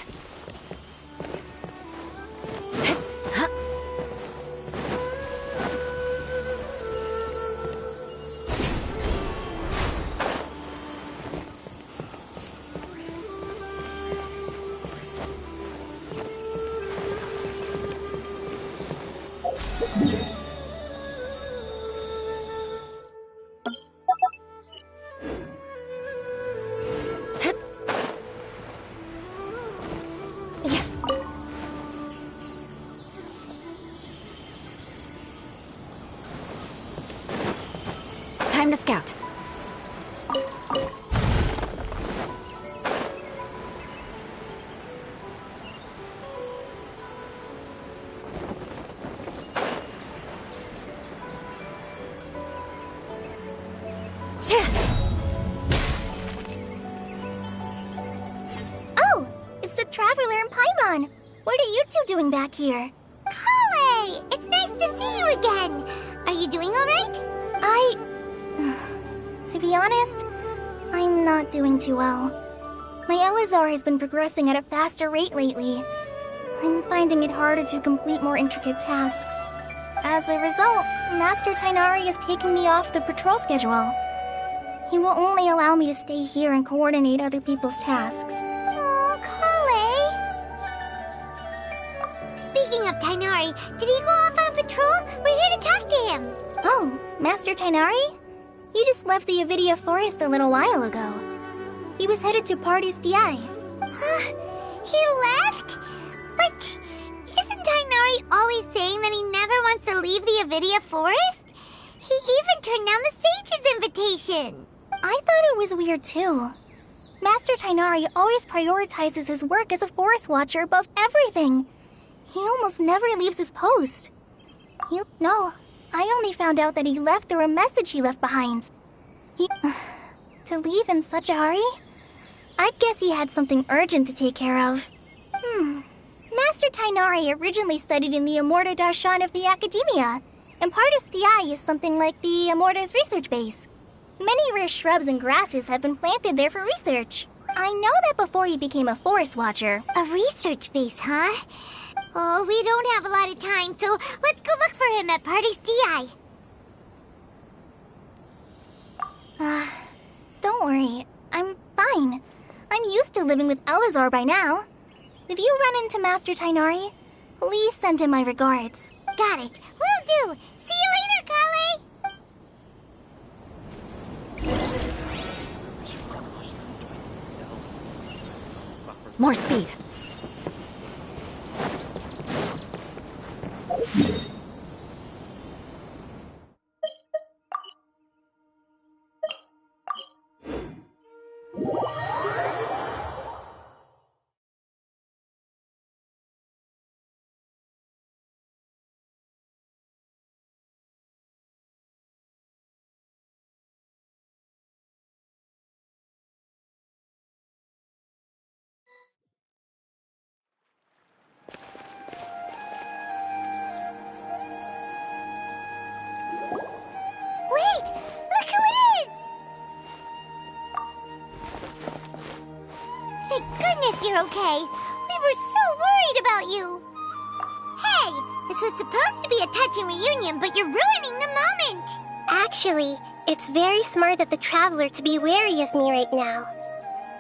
Time to scout.
Oh, it's the Traveler and Paimon. What are you two doing back here? Kale! It's nice to see you again. Are you doing all right? To be honest, I'm not doing too well. My Elazar has been progressing at a faster rate lately. I'm finding it harder to complete more intricate tasks. As a result, Master Tainari is taking me off the patrol schedule. He will only allow me to stay here and coordinate other people's tasks.
Oh, Kale. Speaking of Tainari, did he go off on patrol? We're here to talk to him.
Oh, Master Tainari? He just left the Avidia Forest a little while ago. He was headed to Party's DI.
He left? But isn't Tainari always saying that he never wants to leave the Avidia Forest? He even turned down the Sage's invitation.
I thought it was weird too. Master Tainari always prioritizes his work as a forest watcher above everything. He almost never leaves his post. No, I only found out that he left through a message he left behind. To leave in such a hurry? I guess he had something urgent to take care of. Master Tainari originally studied in the Immorta Darshan of the Academia, and Partis DI is something like the Immorta's research base. Many rare shrubs and grasses have been planted there for research. I know that before he became a forest watcher.
A research base, huh? Oh, we don't have a lot of time, so let's go look for him at Party's DI.
Don't worry. I'm fine. I'm used to living with Elazar by now. If you run into Master Tainari, please send him my regards.
Got it. Will do. See you later, Kale.
More speed.
Wait! Look who it is! Thank goodness you're okay. We were so worried about you. Hey, this was supposed to be a touching reunion, but you're ruining the moment.
Actually, it's very smart of the Traveler to be wary of me right now.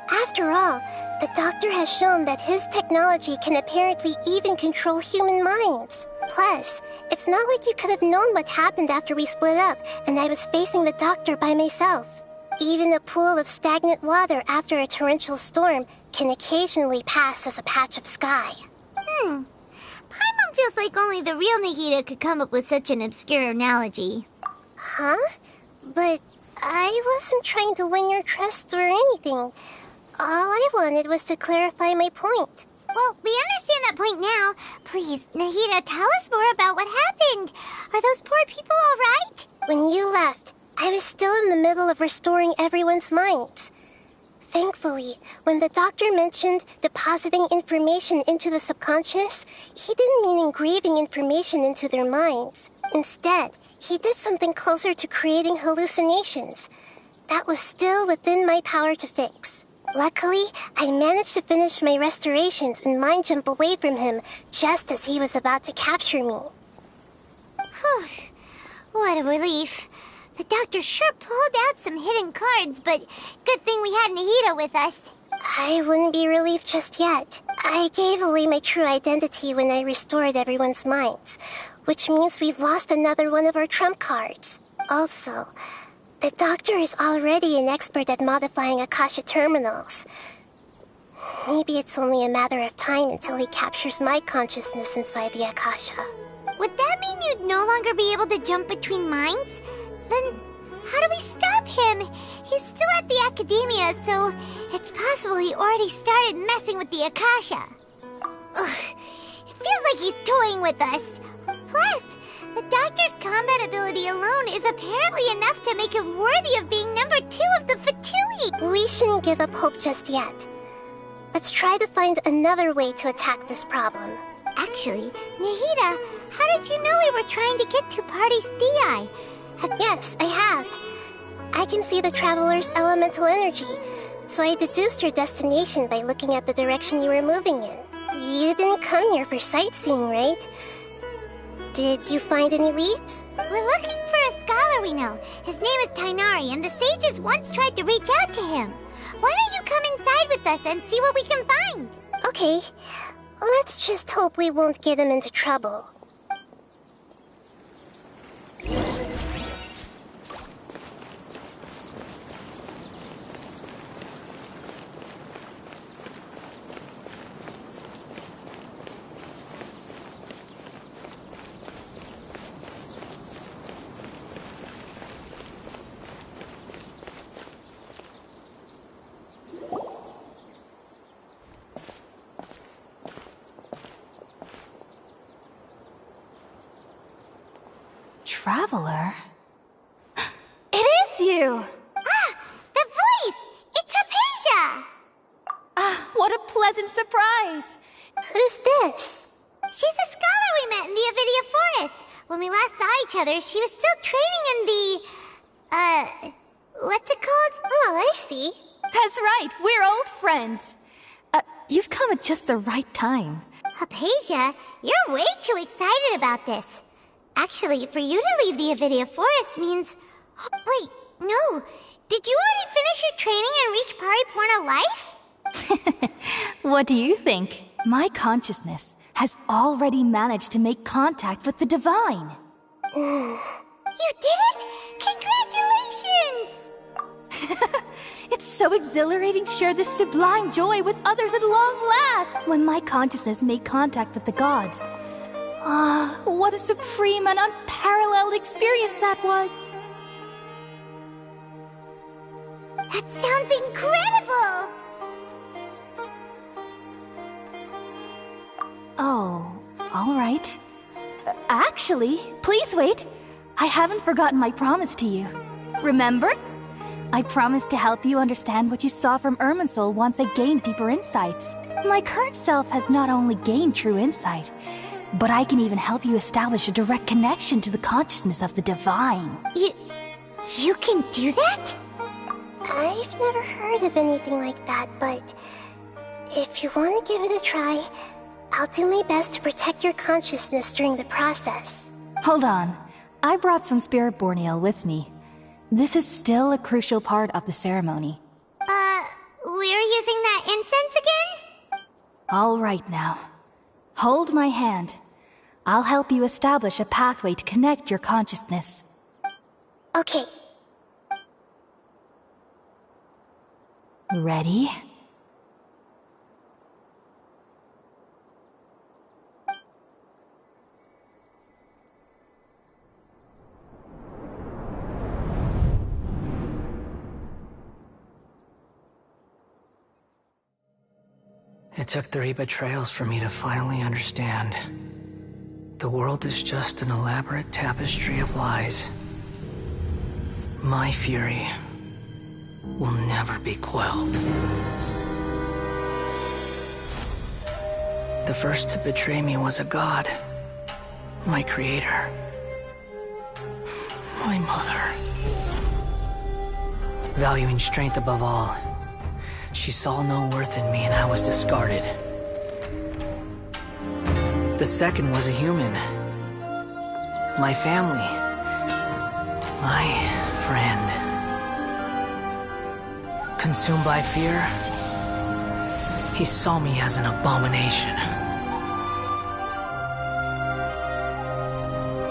After all, the Doctor has shown that his technology can apparently even control human minds. Plus, it's not like you could have known what happened after we split up and I was facing the Doctor by myself. Even a pool of stagnant water after a torrential storm can occasionally pass as a patch of sky.
Paimon feels like only the real Nahida could come up with such an obscure analogy.
Huh? But I wasn't trying to win your trust or anything. All I wanted was to clarify my point.
Well, we understand that point now. Please, Nahida, tell us more about what happened. Are those poor people all right?
When you left, I was still in the middle of restoring everyone's minds. Thankfully, when the Doctor mentioned depositing information into the subconscious, he didn't mean engraving information into their minds. Instead, he did something closer to creating hallucinations. That was still within my power to fix. Luckily, I managed to finish my restorations and mind jump away from him just as he was about to capture me.
Whew. What a relief. The Doctor sure pulled out some hidden cards, but good thing we had Nahida with us.
I wouldn't be relieved just yet. I gave away my true identity when I restored everyone's minds, which means we've lost another one of our trump cards. Also, the Doctor is already an expert at modifying Akasha terminals. Maybe it's only a matter of time until he captures my consciousness inside the Akasha.
Would that mean you'd no longer be able to jump between minds? Then how do we stop him? He's still at the Academia, so it's possible he already started messing with the Akasha. Ugh, it feels like he's toying with us. Plus, the Doctor's combat ability alone is apparently enough to make him worthy of being number 2 of the Fatui.
We shouldn't give up hope just yet. Let's try to find another way to attack this problem.
Actually, Nahida, how did you know we were trying to get to Party's DI?
Yes, I have. I can see the Traveler's elemental energy, so I deduced your destination by looking at the direction you were moving in. You didn't come here for sightseeing, right? Did you find any leads? We're looking for a scholar we know. His name is Tainari, and the sages once tried to reach out to him. Why don't you come inside with us and see what we can find? Okay. Let's just hope we won't get him into trouble.
Traveler? It is you!
Ah! The voice! It's Hypatia!
Ah, what a pleasant surprise!
Who's this? She's a scholar we met in the Avidia Forest. When we last saw each other, she was still training in the... what's it called? Oh, I see.
That's right, we're old friends. You've come at just the right time.
Hypatia, you're way too excited about this. Actually, for you to leave the Avidia Forest means... Wait, no. Did you already finish your training and reach Pariporno life?
What do you think? My consciousness has already managed to make contact with the divine.
You did it? Congratulations!
It's so exhilarating to share this sublime joy with others at long last. When my consciousness made contact with the gods. Ah, what a supreme and unparalleled experience that was!
That sounds incredible!
Oh, all right. Actually, please wait. I haven't forgotten my promise to you. Remember? I promised to help you understand what you saw from Irminsul once I gained deeper insights. My current self has not only gained true insight, but I can even help you establish a direct connection to the consciousness of the divine.
You can do that? I've never heard of anything like that, but if you want to give it a try, I'll do my best to protect your consciousness during the process.
Hold on. I brought some spirit borneal with me. This is still a crucial part of the ceremony.
We're using that incense again?
All right now. Hold my hand. I'll help you establish a pathway to connect your consciousness.
Okay.
Ready?
It took 3 betrayals for me to finally understand. The world is just an elaborate tapestry of lies. My fury will never be quelled. The first to betray me was a god. My creator. My mother. Valuing strength above all, she saw no worth in me and I was discarded. The second was a human. My family. My friend. Consumed by fear, he saw me as an abomination.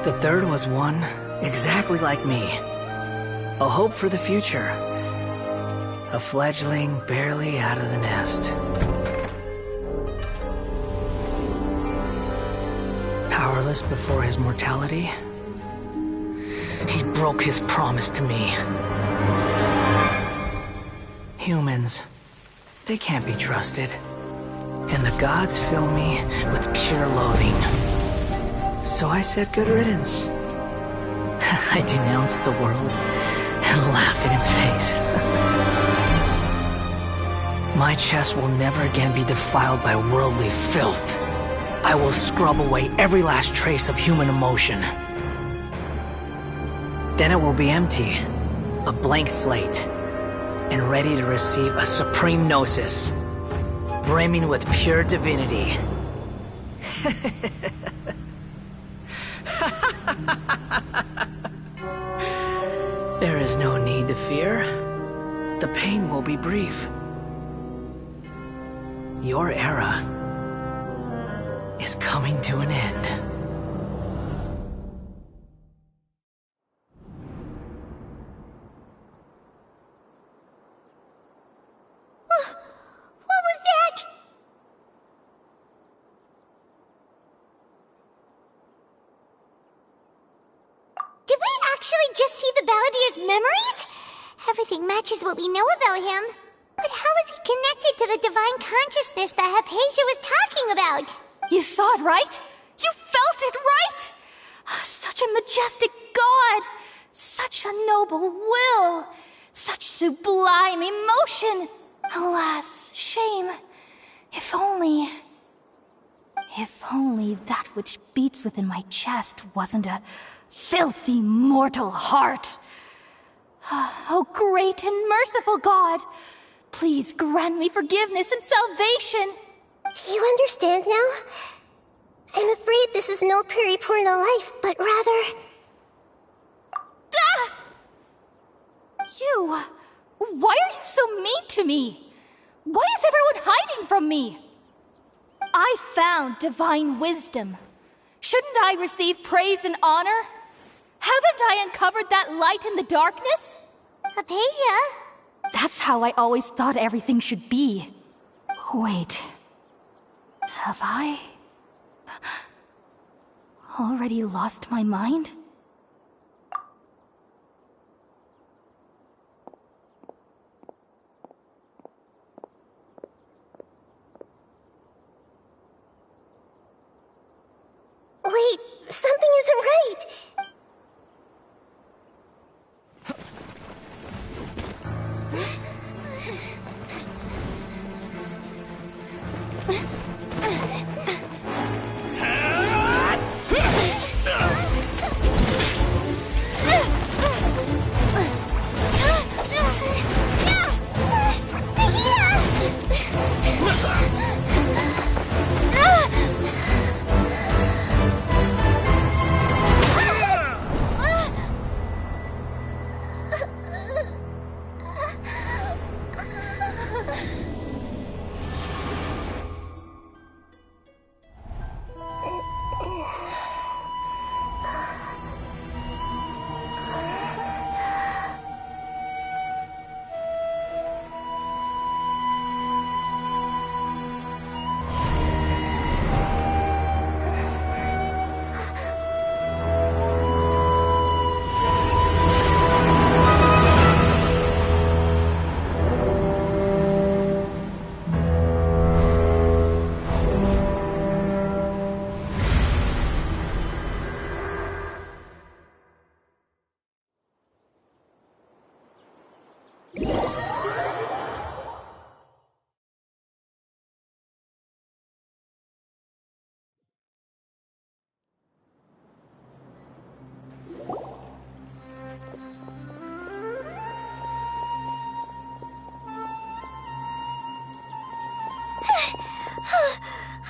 The third was one exactly like me. A hope for the future. A fledgling barely out of the nest. Powerless before his mortality, he broke his promise to me. Humans, they can't be trusted. And the gods fill me with pure loathing. So I said good riddance. I denounce the world and laugh in its face. My chest will never again be defiled by worldly filth. I will scrub away every last trace of human emotion. Then it will be empty, a blank slate, and ready to receive a supreme gnosis, brimming with pure divinity. There is no need to fear. The pain will be brief. Your era is coming to an end.
What was that? Did we actually just see the Balladier's memories? Everything matches what we know about him. But how is he connected to the divine consciousness that Hypatia was talking about?
You saw it, right? You felt it, right? Such a majestic god! Such a noble will! Such sublime emotion! Alas, shame. If only that which beats within my chest wasn't a filthy mortal heart. Oh, great and merciful God! Please grant me forgiveness and salvation!
Do you understand now? I'm afraid this is no periportal life, but rather...
Ah! You... Why are you so mean to me? Why is everyone hiding from me? I found divine wisdom. Shouldn't I receive praise and honor? Haven't I uncovered that light in the darkness?
Hypatia?
That's how I always thought everything should be. Wait. Have I... already lost my mind?
Wait, something isn't right.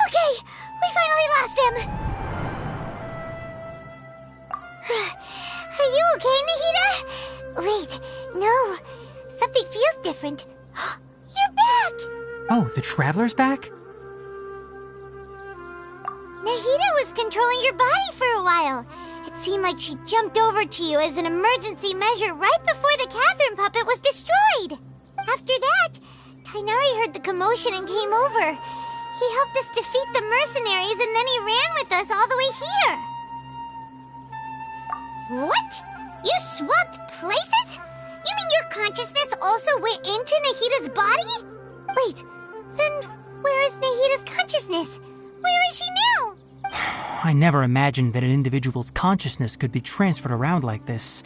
Okay, we finally lost him. Are you okay, Nahida? Wait, no. Something feels different. You're back!
Oh, the Traveler's back?
Nahida was controlling your body for a while. It seemed like she jumped over to you as an emergency measure right before the Catherine puppet was destroyed. After that, Tainari heard the commotion and came over. He helped us defeat the mercenaries and then he ran with us all the way here. What? You swapped places? You mean your consciousness also went into Nahida's body? Wait, then where is Nahida's consciousness? Where is she now?
I never imagined that an individual's consciousness could be transferred around like this.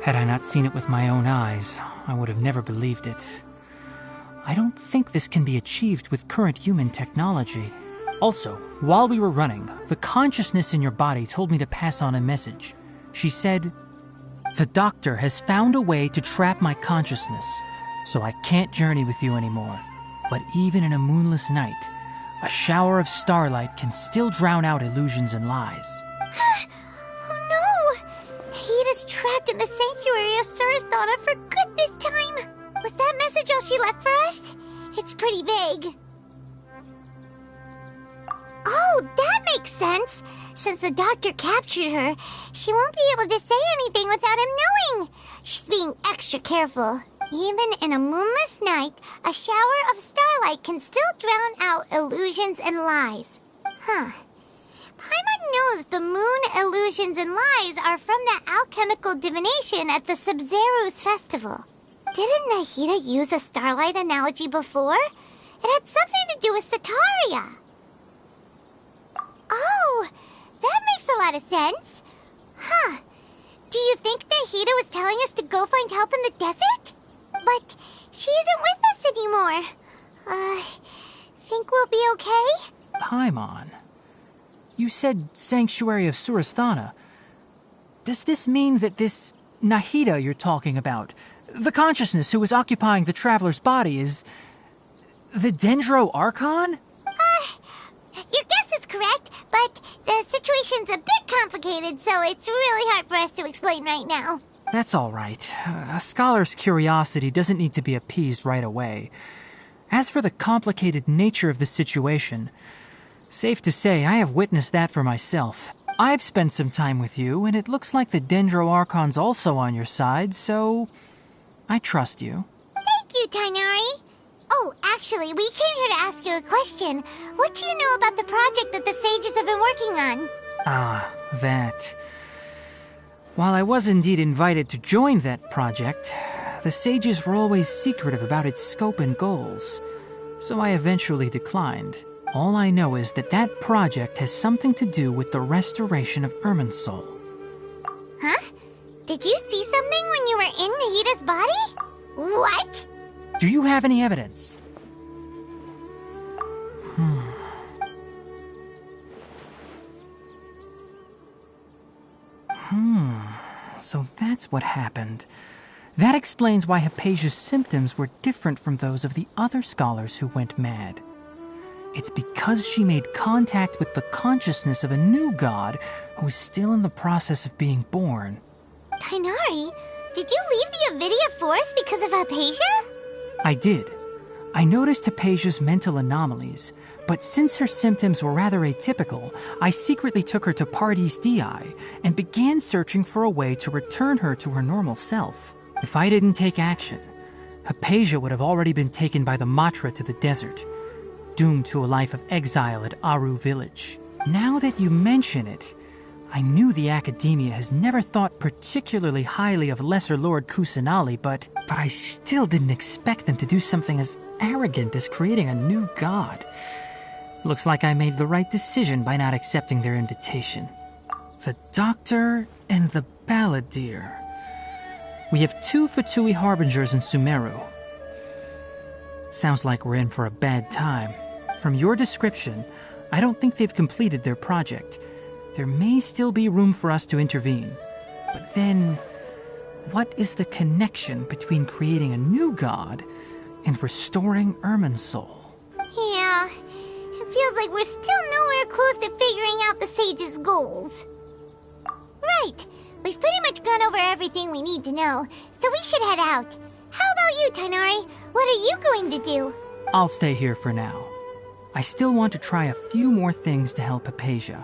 Had I not seen it with my own eyes, I would have never believed it. I don't think this can be achieved with current human technology. Also, while we were running, the consciousness in your body told me to pass on a message. She said, "The doctor has found a way to trap my consciousness, so I can't journey with you anymore. But even in a moonless night, a shower of starlight can still drown out illusions and lies."
Oh is trapped in the sanctuary of Surasthana for good this time. Was that message all she left for us? It's pretty vague. Oh, that makes sense. Since the doctor captured her, she won't be able to say anything without him knowing. She's being extra careful. Even in a moonless night, a shower of starlight can still drown out illusions and lies. Huh. Paimon knows the moon illusions and lies are from that alchemical divination at the Sub-Zero's festival. Didn't Nahida use a starlight analogy before? It had something to do with Sataria. Oh, that makes a lot of sense. Huh. Do you think Nahida was telling us to go find help in the desert? But she isn't with us anymore. Think we'll be okay?
Paimon, you said Sanctuary of Surasthana. Does this mean that this Nahida you're talking about, the consciousness who is occupying the traveler's body, is the Dendro Archon?
Your guess is correct, but the situation's a bit complicated, so it's really hard for us to explain right now.
That's all right. A scholar's curiosity doesn't need to be appeased right away. As for the complicated nature of the situation, safe to say I have witnessed that for myself. I've spent some time with you, and it looks like the Dendro Archon's also on your side, so I trust you.
Thank you, Tainari. Oh, actually, we came here to ask you a question. What do you know about the project that the sages have been working on?
Ah, that. While I was indeed invited to join that project, the sages were always secretive about its scope and goals, so I eventually declined. All I know is that that project has something to do with the restoration of Irminsul.
Huh? Did you see something when you were in Nahida's body? What?
Do you have any evidence? So that's what happened. That explains why Hypatia's symptoms were different from those of the other scholars who went mad. It's because she made contact with the consciousness of a new god who is still in the process of being born.
Tainari, did you leave the Avidia Forest because of Hypatia?
I did. I noticed Hypatia's mental anomalies, but since her symptoms were rather atypical, I secretly took her to Pardis Dii and began searching for a way to return her to her normal self. If I didn't take action, Hypatia would have already been taken by the Matra to the desert, doomed to a life of exile at Aru village. Now that you mention it, I knew the Academia has never thought particularly highly of Lesser Lord Kusanali, but I still didn't expect them to do something as arrogant as creating a new god. Looks like I made the right decision by not accepting their invitation. The Doctor and the Balladeer. We have 2 Fatui Harbingers in Sumeru. Sounds like we're in for a bad time. From your description, I don't think they've completed their project. There may still be room for us to intervene. But then, what is the connection between creating a new god and restoring Irminsul?
Yeah, it feels like we're still nowhere close to figuring out the sage's goals. Right, we've pretty much gone over everything we need to know, so we should head out. How about you, Tainari? What are you going to do?
I'll stay here for now. I still want to try a few more things to help Hypatia.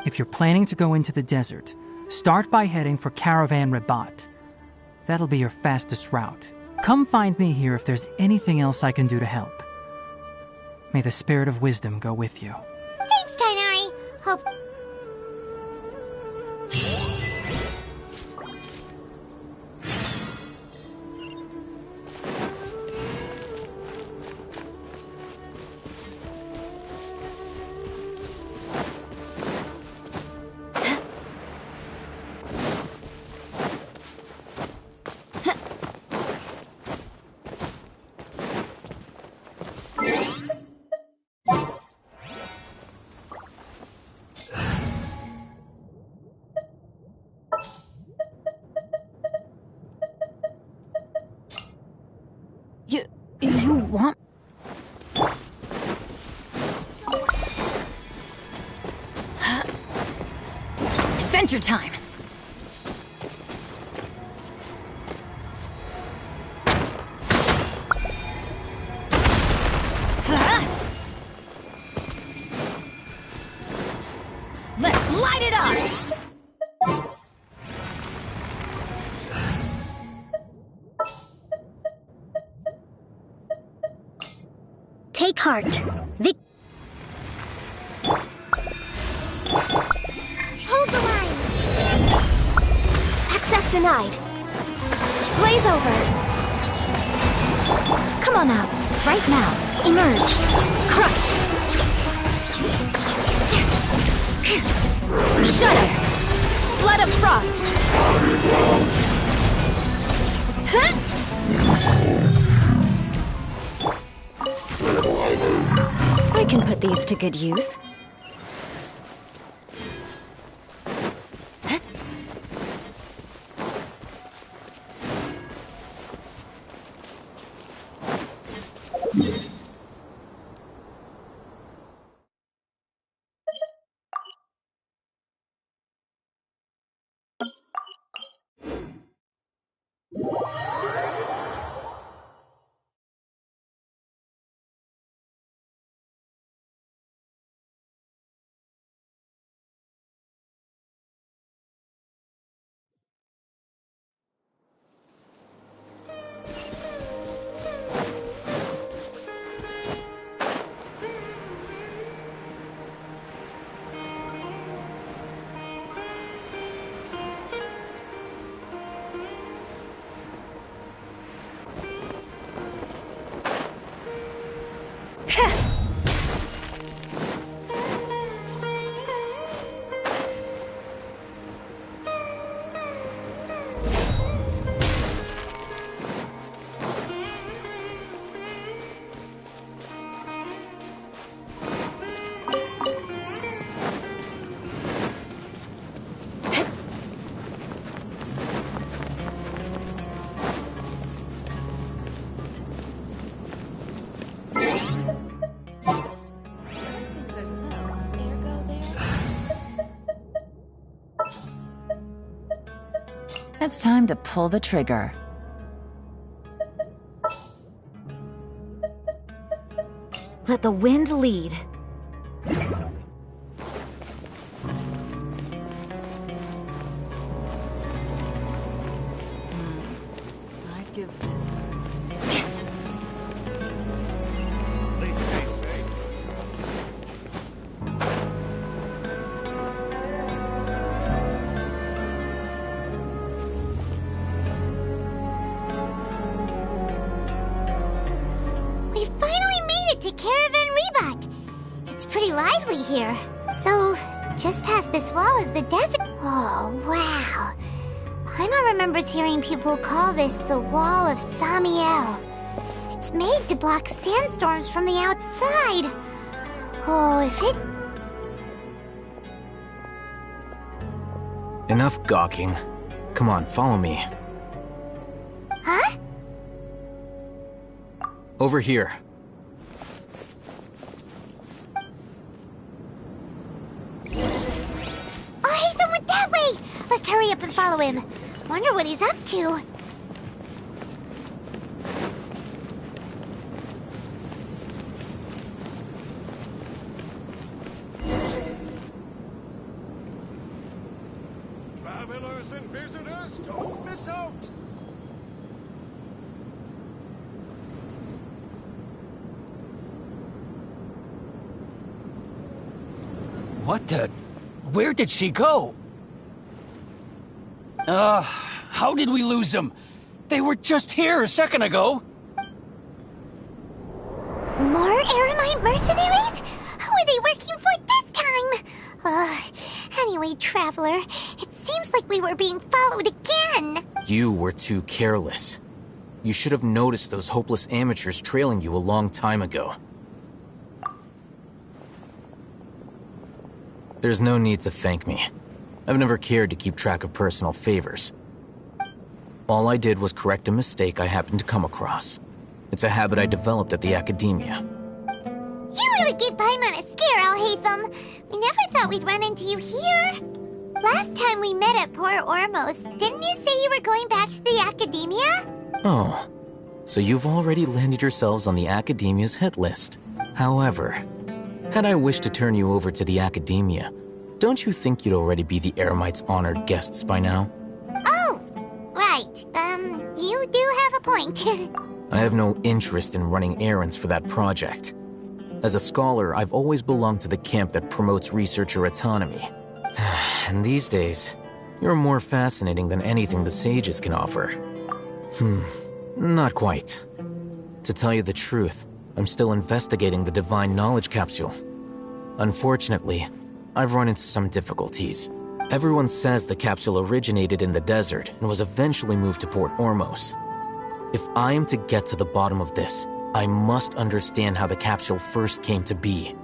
If you're planning to go into the desert, start by heading for Caravan Rabat. That'll be your fastest route. Come find me here if there's anything else I can do to help. May the spirit of wisdom go with you.
Thanks, Tainari. Hope...
You want... Adventure time!
Light it up! Take heart.
Hold the line!
Access denied. Blaze over. Come on out. Right now. Emerge. Crush. Shudder. Flood of frost. Huh? I can put these to good use.
It's time to pull the trigger.
Let the wind lead.
I'd give this person.
Please stay safe.
We finally made it to Caravan Rebut. It's pretty lively here. So, just past this wall is the desert. Oh, wow. Paimon remembers hearing people call this the Wall of Samiel. It's made to block sandstorms from the outside. Oh, if it...
Enough gawking. Come on, follow me.
Huh?
Over here.
Oh, Haytham went that way! Let's hurry up and follow him. Wonder what he's up to.
Travelers and visitors, don't miss out.
What the? Where did she go? How did we lose them? They were just here a second ago.
More Eremite mercenaries? Who are they working for this time? Anyway, Traveler, it seems like we were being followed again.
You were too careless. You should have noticed those hopeless amateurs trailing you a long time ago. There's no need to thank me. I've never cared to keep track of personal favors. All I did was correct a mistake I happened to come across. It's a habit I developed at the academia.
You really gave Paimon a scare, Alhaitham. We never thought we'd run into you here. Last time we met at Port Ormos, didn't you say you were going back to the academia?
Oh, so you've already landed yourselves on the academia's hit list. However, had I wished to turn you over to the academia,
don't you think you'd already be the Eremites' honored guests by now?
Oh, right. You do have a point.
I have no interest in running errands for that project. As a scholar, I've always belonged to the camp that promotes researcher autonomy. And these days, you're more fascinating than anything the sages can offer. Not quite. To tell you the truth, I'm still investigating the Divine Knowledge Capsule. Unfortunately, I've run into some difficulties. Everyone says the capsule originated in the desert and was eventually moved to Port Ormos. If I am to get to the bottom of this, I must understand how the capsule first came to be.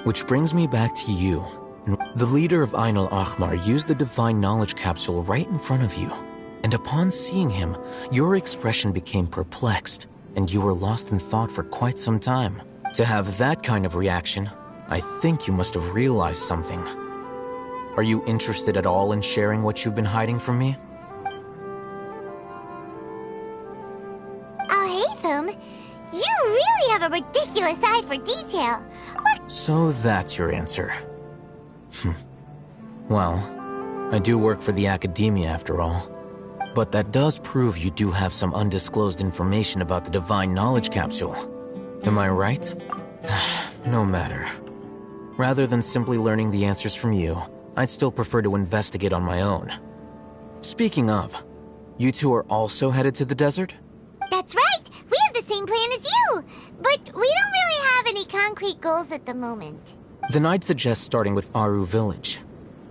Which brings me back to you. The leader of Ain al-Ahmar used the Divine Knowledge Capsule right in front of you. And upon seeing him, your expression became perplexed, and you were lost in thought for quite some time. To have that kind of reaction, I think you must have realized something. Are you interested at all in sharing what you've been hiding from me?
Al-Haytham, you really have a ridiculous eye for detail. What?
So that's your answer. Well, I do work for the academia after all. But that does prove you do have some undisclosed information about the Divine Knowledge Capsule. Am I right? No matter. Rather than simply learning the answers from you, I'd still prefer to investigate on my own. Speaking of, you two are also headed to the desert?
That's right! We have the same plan as you! But we don't really have any concrete goals at the moment.
Then I'd suggest starting with Aru Village.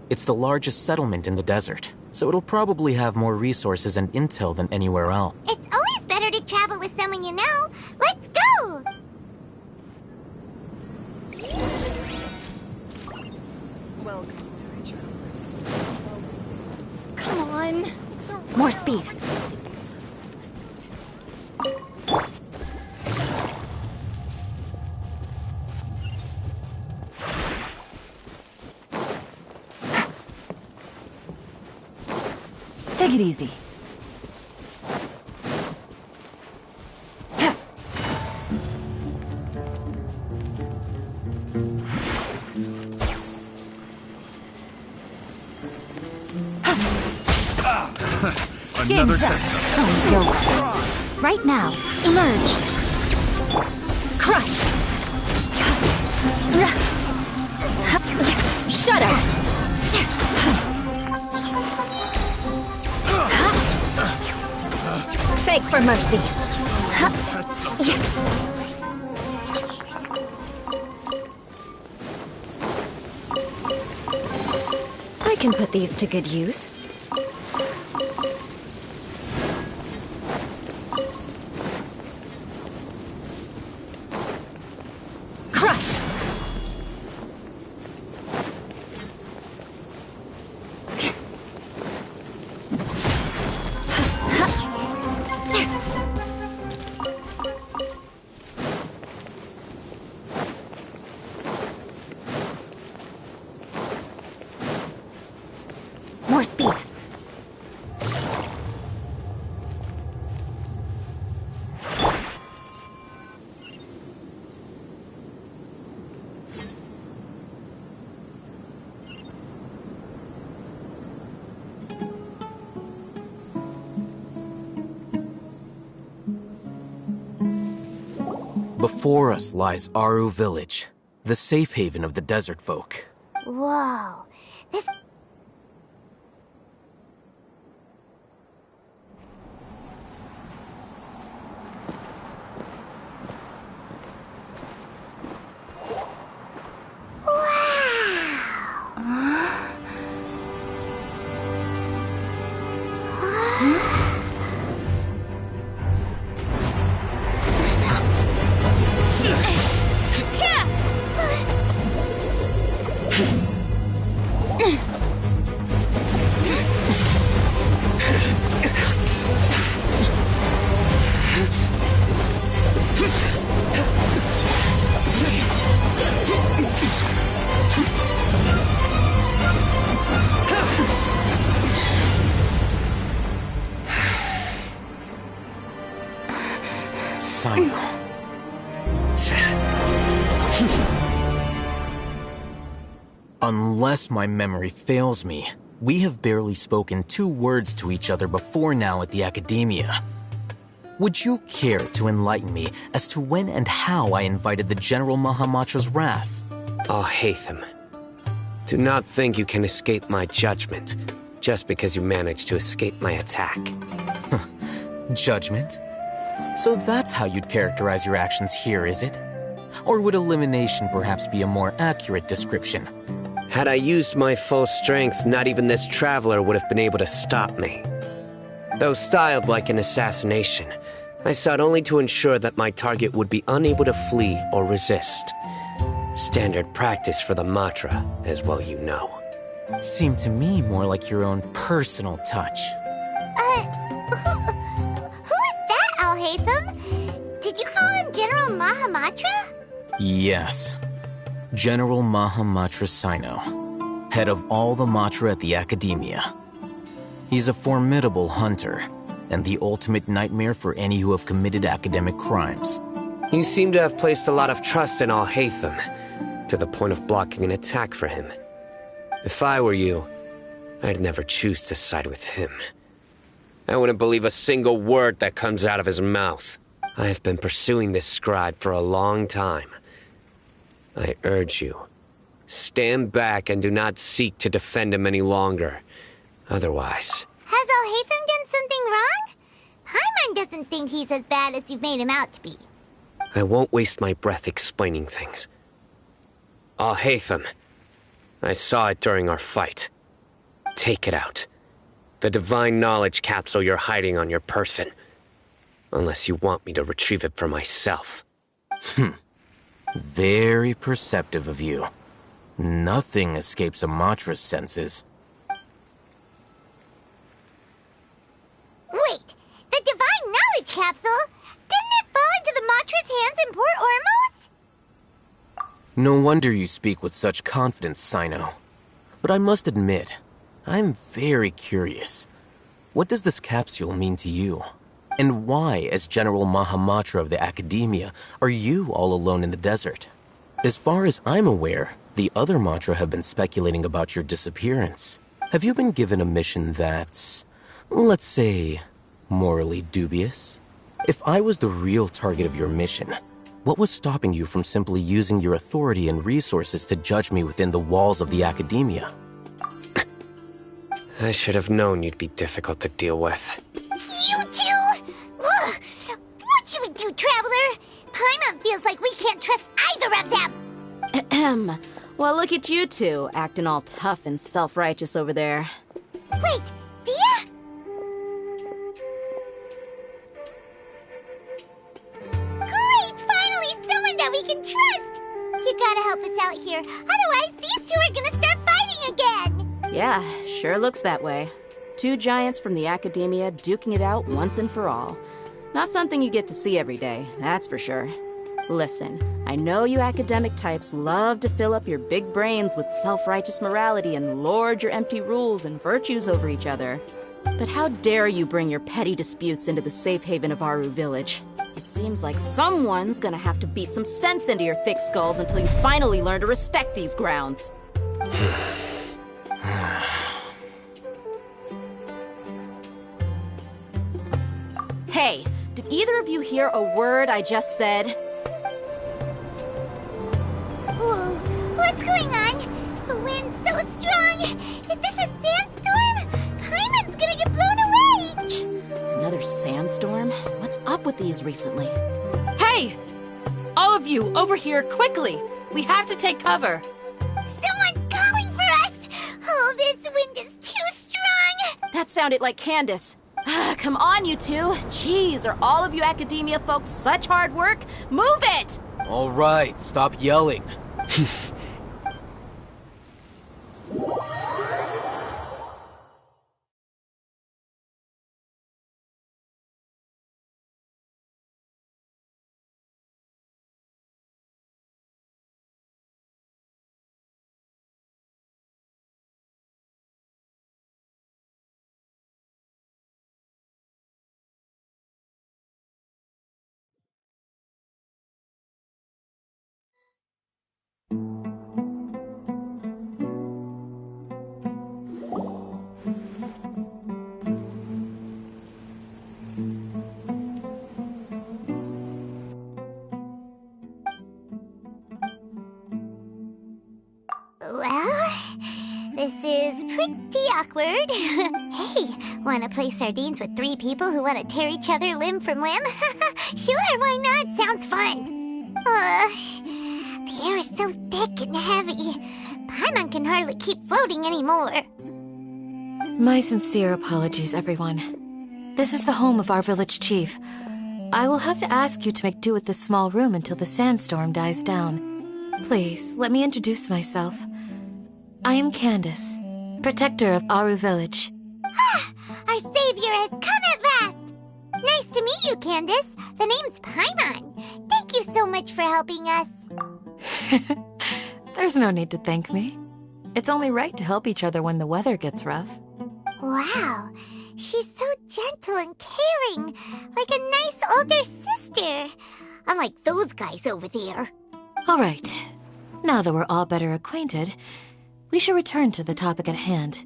It's the largest settlement in the desert, so it'll probably have more resources and intel than anywhere else.
It's always better to travel with someone you know. Let's go!
Come on.
More speed.
Take it easy.
Another test.
Your way. Right now, emerge. Crush. Shudder. Beg for mercy. I can put these to good use. Crush! More speed.
Before us lies Aru Village, the safe haven of the desert folk.
Whoa. This...
Unless my memory fails me, we have barely spoken 2 words to each other before now at the Academia. Would you care to enlighten me as to when and how I invited the General Mahamatra's wrath?
Alhaitham, do not think you can escape my judgment just because you managed to escape my attack.
Judgment? So that's how you'd characterize your actions here, is it? Or would elimination perhaps be a more accurate description?
Had I used my full strength, not even this traveler would have been able to stop me. Though styled like an assassination, I sought only to ensure that my target would be unable to flee or resist. Standard practice for the Matra, as well you know.
Seemed to me more like your own personal touch.
Who is that, Alhaitham? Did you call him General Mahamatra?
Yes. General Mahamatra Sino, head of all the Matra at the Academia. He's a formidable hunter, and the ultimate nightmare for any who have committed academic crimes.
You seem to have placed a lot of trust in Alhaitham, to the point of blocking an attack for him. If I were you, I'd never choose to side with him. I wouldn't believe a single word that comes out of his mouth. I have been pursuing this scribe for a long time. I urge you, stand back and do not seek to defend him any longer. Otherwise...
Has Alhaitham done something wrong? Paimon doesn't think he's as bad as you've made him out to be.
I won't waste my breath explaining things. Alhaitham, I saw it during our fight. Take it out. The divine knowledge capsule you're hiding on your person. Unless you want me to retrieve it for myself.
Very perceptive of you. Nothing escapes a Matra's senses.
Wait! The divine knowledge capsule? Didn't it fall into the Matra's hands in Port Ormos?
No wonder you speak with such confidence, Sino. But I must admit, I'm very curious. What does this capsule mean to you? And why, as General Mahamatra of the Academia, are you all alone in the desert? As far as I'm aware, the other Matra have been speculating about your disappearance. Have you been given a mission that's, let's say, morally dubious? If I was the real target of your mission, what was stopping you from simply using your authority and resources to judge me within the walls of the Academia?
I should have known you'd be difficult to deal with.
You two! Ugh! What should we do, Traveler? Paimon feels like we can't trust either of them!
Ahem. Well, look at you two, acting all tough and self-righteous over there.
Wait, Dia? Great! Finally, someone that we can trust! You gotta help us out here, otherwise these two are gonna start fighting again!
Yeah, sure looks that way. 2 giants from the Academia duking it out once and for all. Not something you get to see every day, that's for sure. Listen, I know you academic types love to fill up your big brains with self-righteous morality and lord your empty rules and virtues over each other. But how dare you bring your petty disputes into the safe haven of Aru Village? It seems like someone's gonna have to beat some sense into your thick skulls until you finally learn to respect these grounds. Hey, did either of you hear a word I just said?
Whoa, what's going on? The wind's so strong! Is this a sandstorm? Paimon's gonna get blown away!
Another sandstorm? What's up with these recently?
Hey! All of you, over here, quickly! We have to take cover!
Someone's calling for us! Oh, this wind is too strong!
That sounded like Candace. Come on, you two. Jeez, are all of you Academia folks such hard work? Move it!
All right, stop yelling.
pretty awkward. Hey, wanna play sardines with 3 people who wanna tear each other limb from limb? Sure, why not? Sounds fun. The air is so thick and heavy. Paimon can hardly keep floating anymore.
My sincere apologies, everyone. This is the home of our village chief. I will have to ask you to make do with this small room until the sandstorm dies down. Please, let me introduce myself. I am Candace, protector of Aru Village.
Our savior has come at last! Nice to meet you, Candace. The name's Paimon. Thank you so much for helping us.
There's no need to thank me. It's only right to help each other when the weather gets rough.
Wow, she's so gentle and caring, like a nice older sister. Unlike those guys over there.
All right, now that we're all better acquainted, we should return to the topic at hand.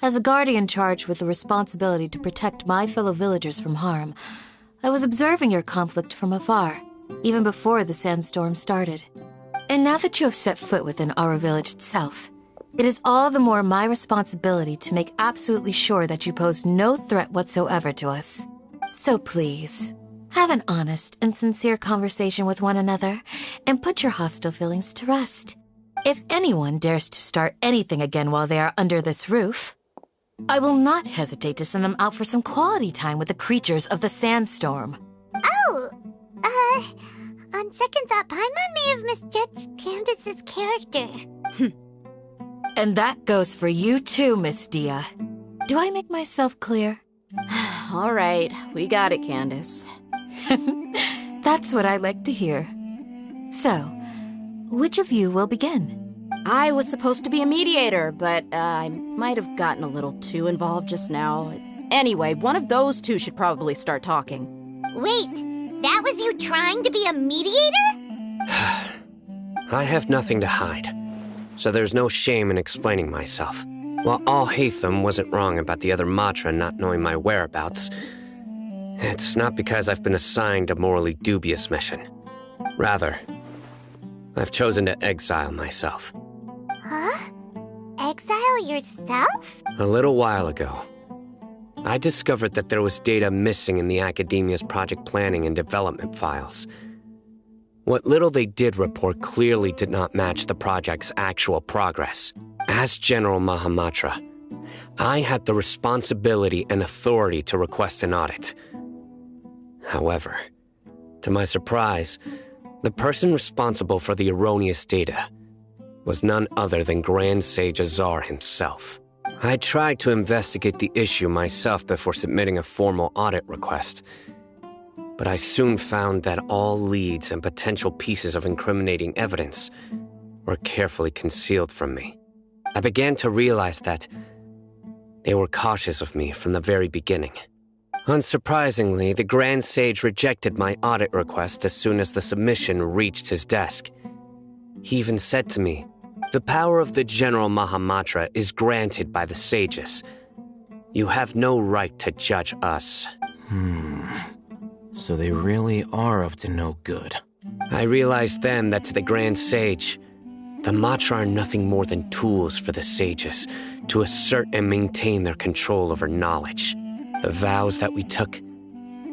As a guardian charged with the responsibility to protect my fellow villagers from harm, I was observing your conflict from afar, even before the sandstorm started. And now that you have set foot within our village itself, it is all the more my responsibility to make absolutely sure that you pose no threat whatsoever to us. So please, have an honest and sincere conversation with one another, and put your hostile feelings to rest. If anyone dares to start anything again while they are under this roof, I will not hesitate to send them out for some quality time with the creatures of the sandstorm.
Oh, on second thought, Paimon may have misjudged Candace's character.
And that goes for you too, Miss Dia. Do I make myself clear?
All right, we got it, Candace.
That's what I like to hear. So, which of you will begin?
I was supposed to be a mediator, but I might have gotten a little too involved just now. Anyway, one of those two should probably start talking.
Wait, that was you trying to be a mediator?
I have nothing to hide, so there's no shame in explaining myself. While Alhaitham wasn't wrong about the other Matra not knowing my whereabouts, it's not because I've been assigned a morally dubious mission. Rather, I've chosen to exile myself.
Huh? Exile yourself?
A little while ago, I discovered that there was data missing in the Academia's project planning and development files. What little they did report clearly did not match the project's actual progress. As General Mahamatra, I had the responsibility and authority to request an audit. However, to my surprise, the person responsible for the erroneous data was none other than Grand Sage Azar himself. I tried to investigate the issue myself before submitting a formal audit request, but I soon found that all leads and potential pieces of incriminating evidence were carefully concealed from me. I began to realize that they were cautious of me from the very beginning. Unsurprisingly, the Grand Sage rejected my audit request as soon as the submission reached his desk. He even said to me, "The power of the General Mahamatra is granted by the sages. You have no right to judge us."
So they really are up to no good.
I realized then that to the Grand Sage, the Matra are nothing more than tools for the sages to assert and maintain their control over knowledge. The vows that we took,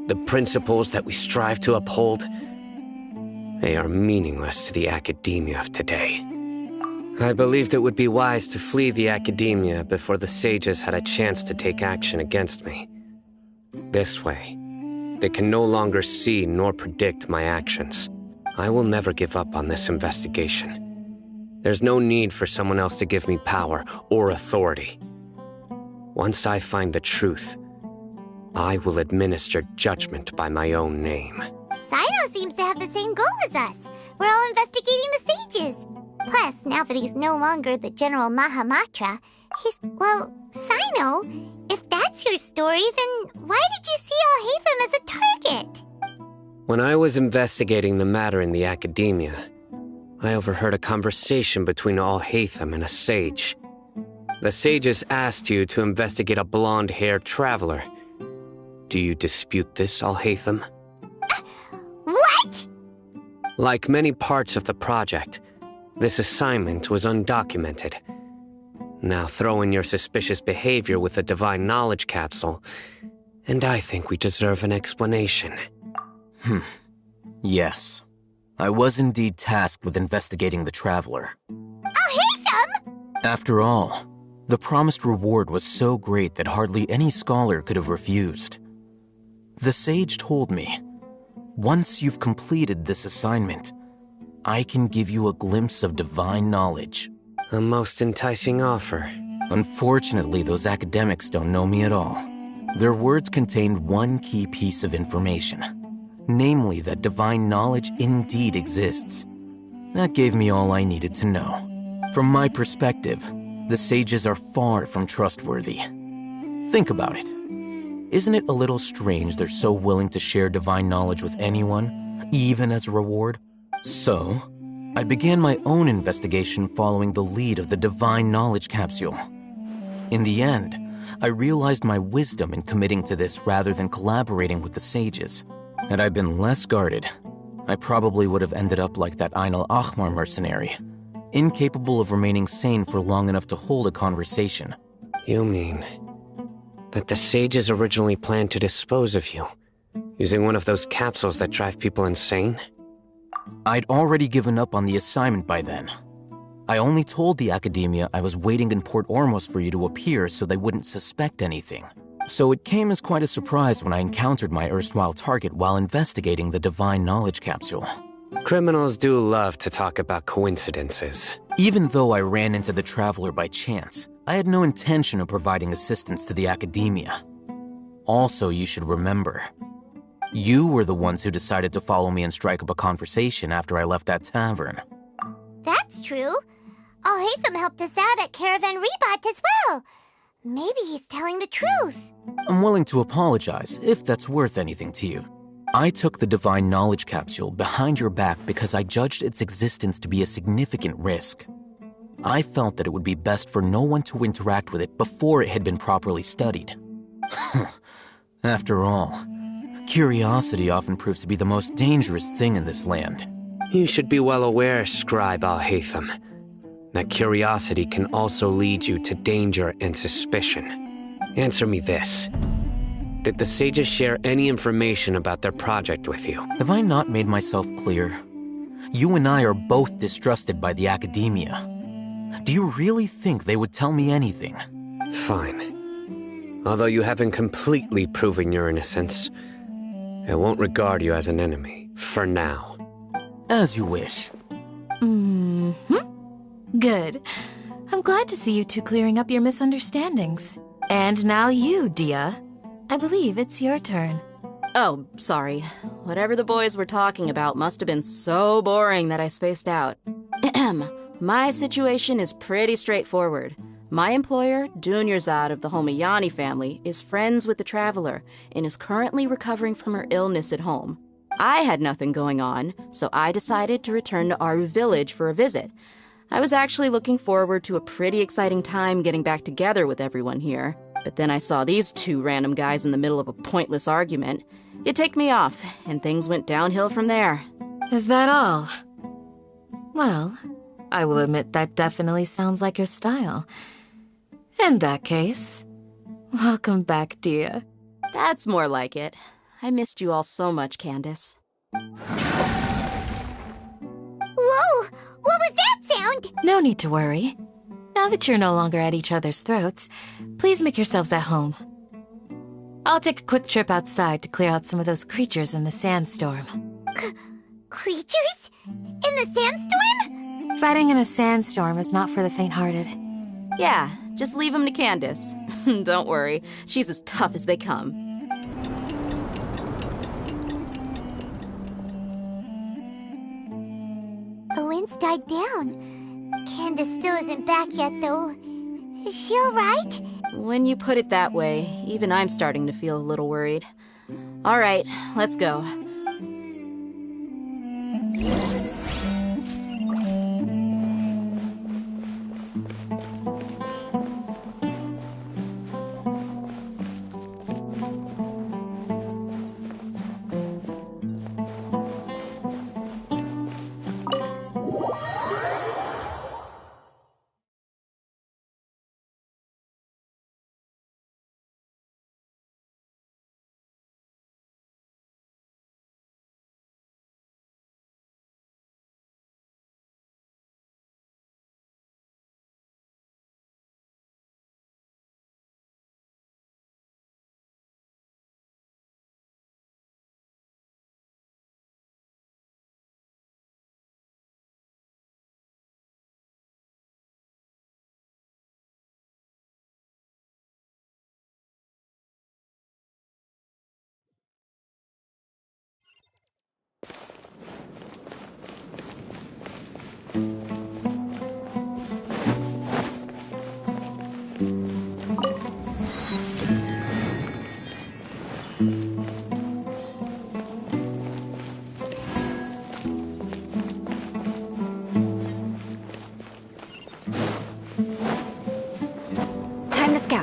the principles that we strive to uphold, they are meaningless to the academia of today. I believed it would be wise to flee the academia before the sages had a chance to take action against me. This way, they can no longer see nor predict my actions. I will never give up on this investigation. There's no need for someone else to give me power or authority. Once I find the truth, I will administer judgment by my own name.
Sino seems to have the same goal as us. We're all investigating the sages. Plus, now that he's no longer the General Mahamatra, well, Sino, if that's your story, then why did you see Alhaitham as a target?
When I was investigating the matter in the academia, I overheard a conversation between Alhaitham and a sage. The sages asked you to investigate a blonde-haired traveler. Do you dispute this, Alhaitham?
What?
Like many parts of the project, this assignment was undocumented. Now throw in your suspicious behavior with the Divine Knowledge Capsule, and I think we deserve an explanation.
Yes. I was indeed tasked with investigating the Traveler.
I'll hate them!
After all, the promised reward was so great that hardly any scholar could have refused. The sage told me, once you've completed this assignment, I can give you a glimpse of divine knowledge.
A most enticing offer.
Unfortunately, those academics don't know me at all. Their words contained one key piece of information, namely that divine knowledge indeed exists. That gave me all I needed to know. From my perspective, the sages are far from trustworthy. Think about it. Isn't it a little strange they're so willing to share divine knowledge with anyone, even as a reward? So, I began my own investigation following the lead of the Divine Knowledge Capsule. In the end, I realized my wisdom in committing to this rather than collaborating with the sages. Had I been less guarded, I probably would have ended up like that Ain al-Ahmar mercenary, incapable of remaining sane for long enough to hold a conversation.
You mean that the sages originally planned to dispose of you, using one of those capsules that drive people insane?
I'd already given up on the assignment by then. I only told the Academia I was waiting in Port Ormos for you to appear so they wouldn't suspect anything. So it came as quite a surprise when I encountered my erstwhile target while investigating the Divine Knowledge Capsule.
Criminals do love to talk about coincidences.
Even though I ran into the Traveler by chance, I had no intention of providing assistance to the Academia. Also, you should remember, you were the ones who decided to follow me and strike up a conversation after I left that tavern.
That's true. Al-Haytham helped us out at Caravan Rebat as well. Maybe he's telling the truth.
I'm willing to apologize if that's worth anything to you. I took the Divine Knowledge Capsule behind your back because I judged its existence to be a significant risk. I felt that it would be best for no one to interact with it before it had been properly studied. After all, curiosity often proves to be the most dangerous thing in this land.
You should be well aware, Scribe Al-Haytham, that curiosity can also lead you to danger and suspicion. Answer me this. Did the sages share any information about their project with you?
Have I not made myself clear? You and I are both distrusted by the Academia. Do you really think they would tell me anything?
Fine. Although you haven't completely proven your innocence, I won't regard you as an enemy, for now.
As you wish.
Good. I'm glad to see you two clearing up your misunderstandings. And now you, Dia. I believe it's your turn.
Oh, sorry. Whatever the boys were talking about must have been so boring that I spaced out. My situation is pretty straightforward. My employer, Dunyarzad of the Homayani family, is friends with the Traveler and is currently recovering from her illness at home. I had nothing going on, so I decided to return to our village for a visit. I was actually looking forward to a pretty exciting time getting back together with everyone here. But then I saw these two random guys in the middle of a pointless argument. It ticked me off, and things went downhill from there.
Is that all? Well, I will admit that definitely sounds like your style. In that case, welcome back, Dia.
That's more like it. I missed you all so much, Candace.
Whoa! What was that sound?
No need to worry. Now that you're no longer at each other's throats, please make yourselves at home. I'll take a quick trip outside to clear out some of those creatures in the sandstorm.
Creatures? In the sandstorm?
Fighting in a sandstorm is not for the faint-hearted.
Yeah, just leave them to Candace. Don't worry, she's as tough as they come.
The wind's died down. Candace still isn't back yet, though. Is she alright?
When you put it that way, even I'm starting to feel a little worried. All right, let's go.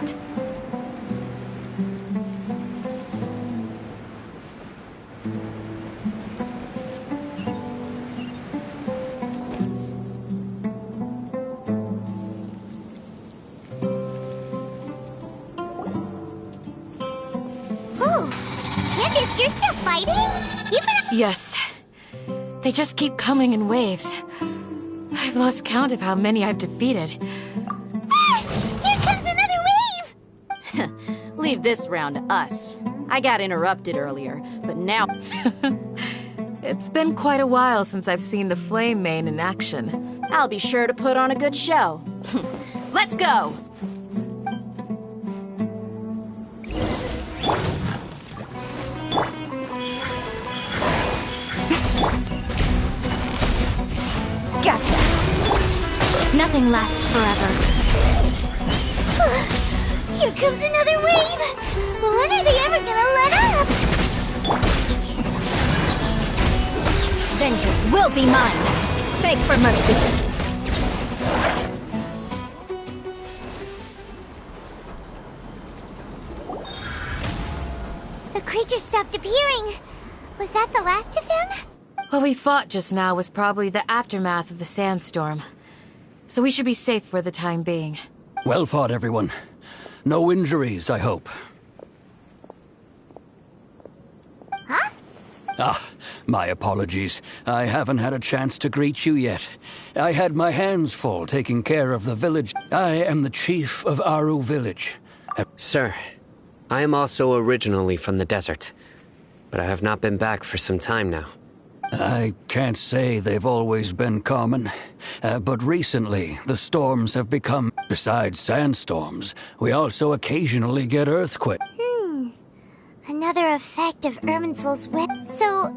that.
Candace, you're still fighting?
Yes. They just keep coming in waves. I've lost count of how many I've defeated.
Here comes another wave!
Leave this round to us. I got interrupted earlier, but now...
It's been quite a while since I've seen the Flame Main in action.
I'll be sure to put on a good show. Let's go!
Gotcha. Nothing lasts forever.
Here comes another wave! When are they ever gonna let up?
Vengeance will be mine. Beg for mercy.
The creature stopped appearing. Was that the last of them?
What we fought just now was probably the aftermath of the sandstorm. So we should be safe for the time being.
Well fought, everyone. No injuries, I hope.
Huh?
Ah, my apologies. I haven't had a chance to greet you yet. I had my hands full taking care of the village. I am the chief of Aru Village.
Sir, I am also originally from the desert, but I have not been back for some time now.
I can't say they've always been common, but recently the storms have become... Besides sandstorms, we also occasionally get earthquakes.
Another effect of Irminsul's So,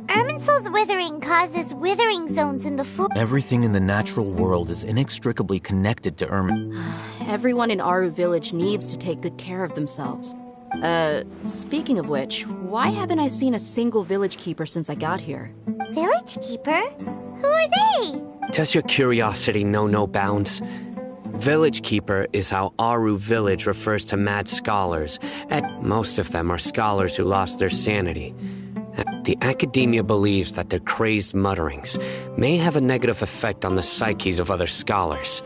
Irminsul's withering causes withering zones in the forest.
Everything in the natural world is inextricably connected to Irmin.
Everyone in Aru Village needs to take good care of themselves. Speaking of which, why haven't I seen a single village keeper since I got here?
Village keeper? Who are they?
Does your curiosity know no bounds? Village Keeper is how Aru Village refers to mad scholars, and most of them are scholars who lost their sanity. The academia believes that their crazed mutterings may have a negative effect on the psyches of other scholars.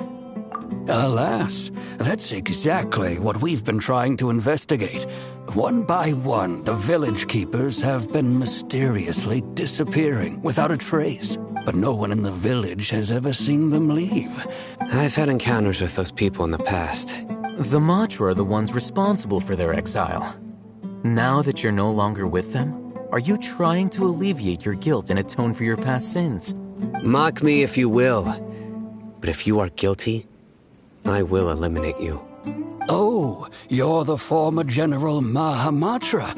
Alas, that's exactly what we've been trying to investigate. One by one, the village keepers have been mysteriously disappearing without a trace. But no one in the village has ever seen them leave.
I've had encounters with those people in the past.
The Matra are the ones responsible for their exile. Now that you're no longer with them, are you trying to alleviate your guilt and atone for your past sins?
Mock me if you will, but if you are guilty, I will eliminate you.
Oh, you're the former General Mahamatra.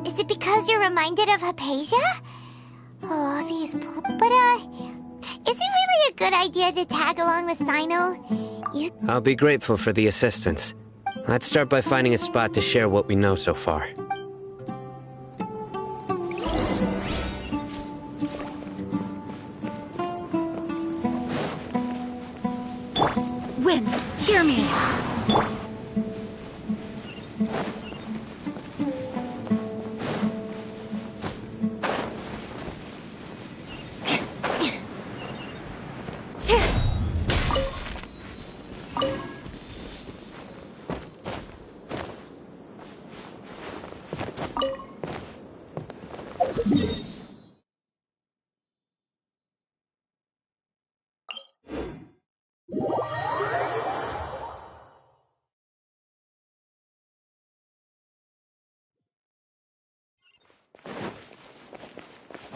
Is it because you're reminded of Hypatia? Oh, these poor... But, is it really a good idea to tag along with Sino?
I'll be grateful for the assistance. Let's start by finding a spot to share what we know so far.
Wind, hear me.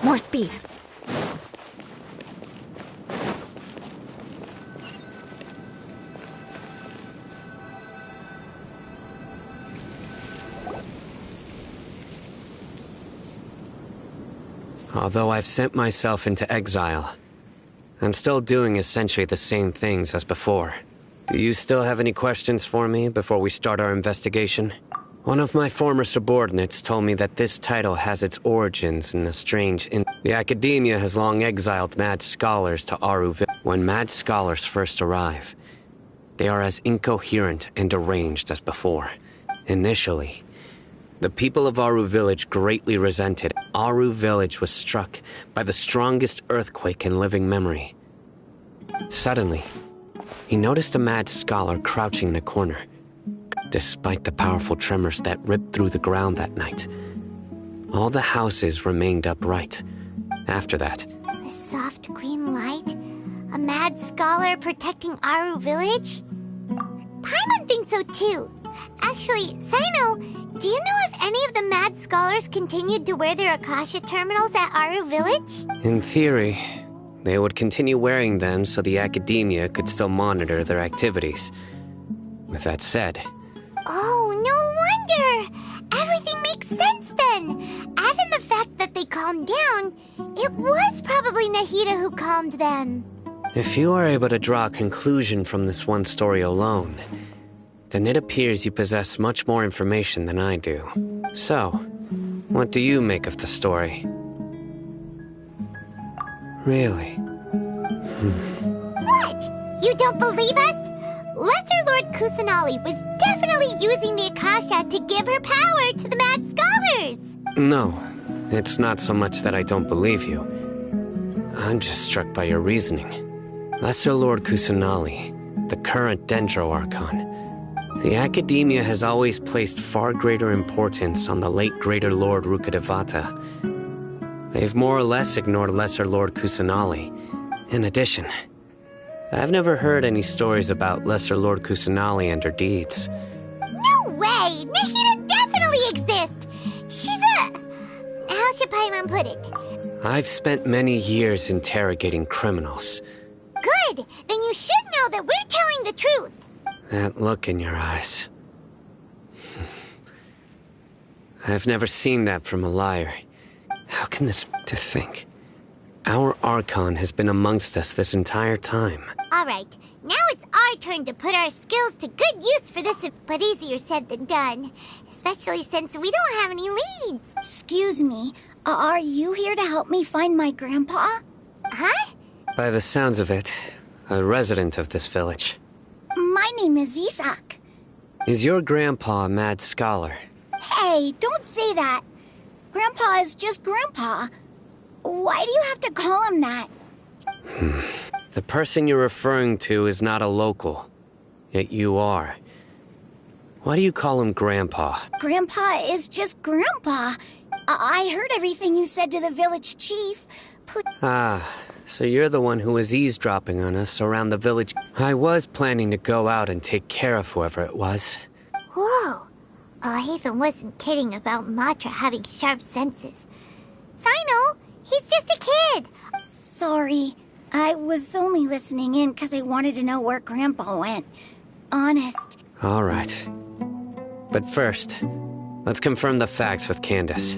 More speed.
Although I've sent myself into exile, I'm still doing essentially the same things as before. Do you still have any questions for me before we start our investigation? One of my former subordinates told me that this title has its origins in a strange... The academia has long exiled mad scholars to Aru Village. When mad scholars first arrive, they are as incoherent and deranged as before. Initially, the people of Aru Village greatly resented. Aru Village was struck by the strongest earthquake in living memory. Suddenly, he noticed a mad scholar crouching in a corner. Despite the powerful tremors that ripped through the ground that night, all the houses remained upright. After that,
A soft green light? A mad scholar protecting Aru Village? Paimon thinks so too. Actually, Sino, do you know if any of the mad scholars continued to wear their Akasha terminals at Aru Village?
in theory, they would continue wearing them so the academia could still monitor their activities. With that said,
Oh, no wonder! Everything makes sense then! Add in the fact that they calmed down, it was probably Nahida who calmed them.
if you are able to draw a conclusion from this one story alone, then it appears you possess much more information than I do. So, what do you make of the story? Really?
What? You don't believe us? Lesser Lord Kusanali was definitely using the Akasha to give her power to the mad scholars!
No, it's not so much that I don't believe you. I'm just struck by your reasoning. Lesser Lord Kusanali, the current Dendro Archon. The Academia has always placed far greater importance on the late Greater Lord Rukkhadevata. They've more or less ignored Lesser Lord Kusanali. In addition, I've never heard any stories about Lesser Lord Kusanali and her deeds.
No way! Nahida definitely exists! She's a... How should Paimon put it?
I've spent many years interrogating criminals.
Good! Then you should know that we're telling the truth!
That look in your eyes. I've never seen that from a liar. How can this to think? Our Archon has been amongst us this entire time.
Alright, now it's our turn to put our skills to good use for this, but easier said than done. Especially since we don't have any leads.
Excuse me, are you here to help me find my grandpa?
Huh?
By the sounds of it, a resident of this village.
My name is Isak.
Is your grandpa a mad scholar?
Hey, don't say that. Grandpa is just Grandpa. Why do you have to call him that?
The person you're referring to is not a local. Yet you are. Why do you call him Grandpa?
Grandpa is just Grandpa. I heard everything you said to the village chief.
So you're the one who was eavesdropping on us around the village. I was planning to go out and take care of whoever it was.
Whoa. Haven wasn't kidding about Matra having sharp senses. Sino, he's just a kid.
Sorry. I was only listening in because I wanted to know where Grandpa went. Honest.
All right. But first, let's confirm the facts with Candace.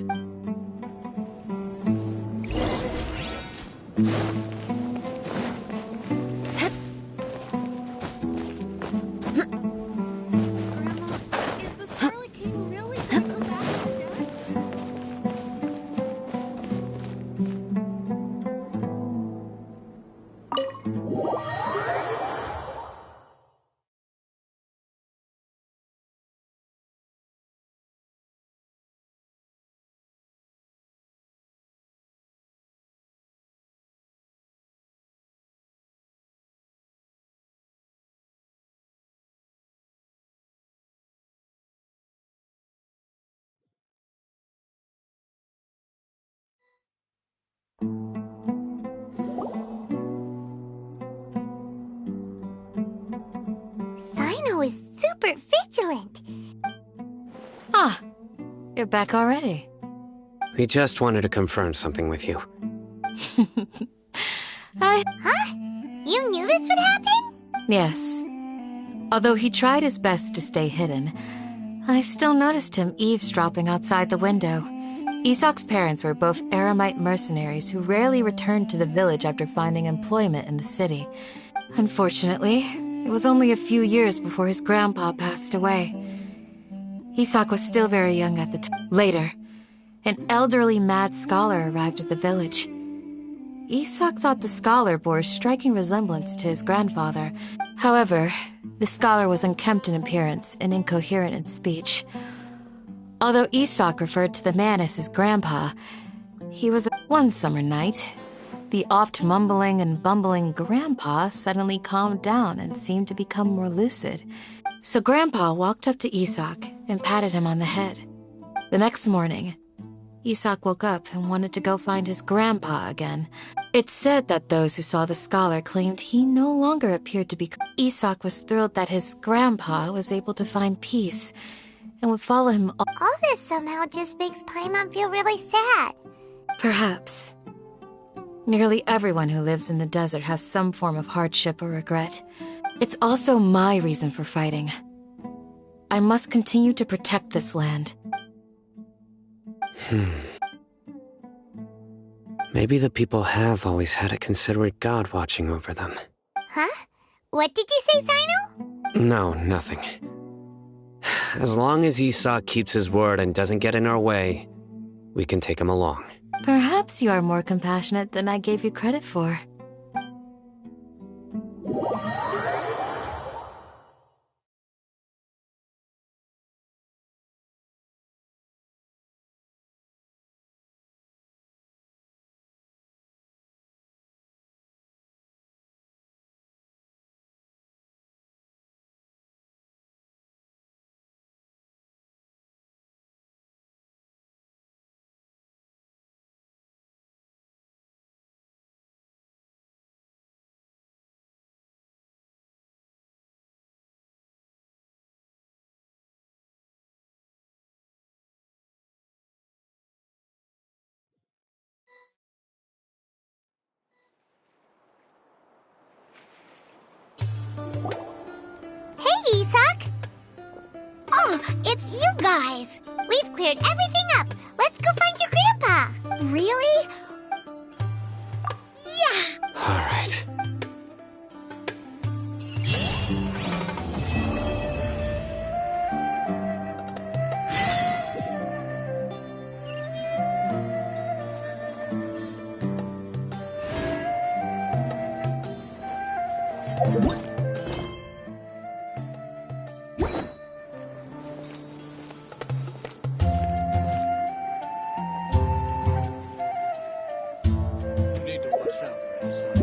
Sino is super vigilant.
Ah, you're back already.
We just wanted to confirm something with you.
Huh? You knew this would happen?
Yes. Although he tried his best to stay hidden, I still noticed him eavesdropping outside the window. Isak's parents were both Eremite mercenaries who rarely returned to the village after finding employment in the city. Unfortunately, it was only a few years before his grandpa passed away. Isak was still very young at the time. Later, an elderly mad scholar arrived at the village. Isak thought the scholar bore a striking resemblance to his grandfather. However, The scholar was unkempt in appearance and incoherent in speech. Although Isak referred to the man as his grandpa, he was one summer night. The oft mumbling and bumbling grandpa suddenly calmed down and seemed to become more lucid. So Grandpa walked up to Isak and patted him on the head. The next morning, Isak woke up and wanted to go find his grandpa again. It's said that those who saw the scholar claimed he no longer appeared to be... Isak was thrilled that his grandpa was able to find peace and would follow him...
All this somehow just makes Paimon feel really sad.
Perhaps. Nearly everyone who lives in the desert has some form of hardship or regret. It's also my reason for fighting. I must continue to protect this land.
Maybe the people have always had a considerate god watching over them.
Huh? What did you say, Sino?
No, nothing. As long as Isak keeps his word and doesn't get in our way, we can take him along.
Perhaps you are more compassionate than I gave you credit for.
Hey, Isak! Oh, it's you guys! We've cleared everything up. Let's go find your grandpa. Really? Yeah!
All right.
You need to watch out for yourself.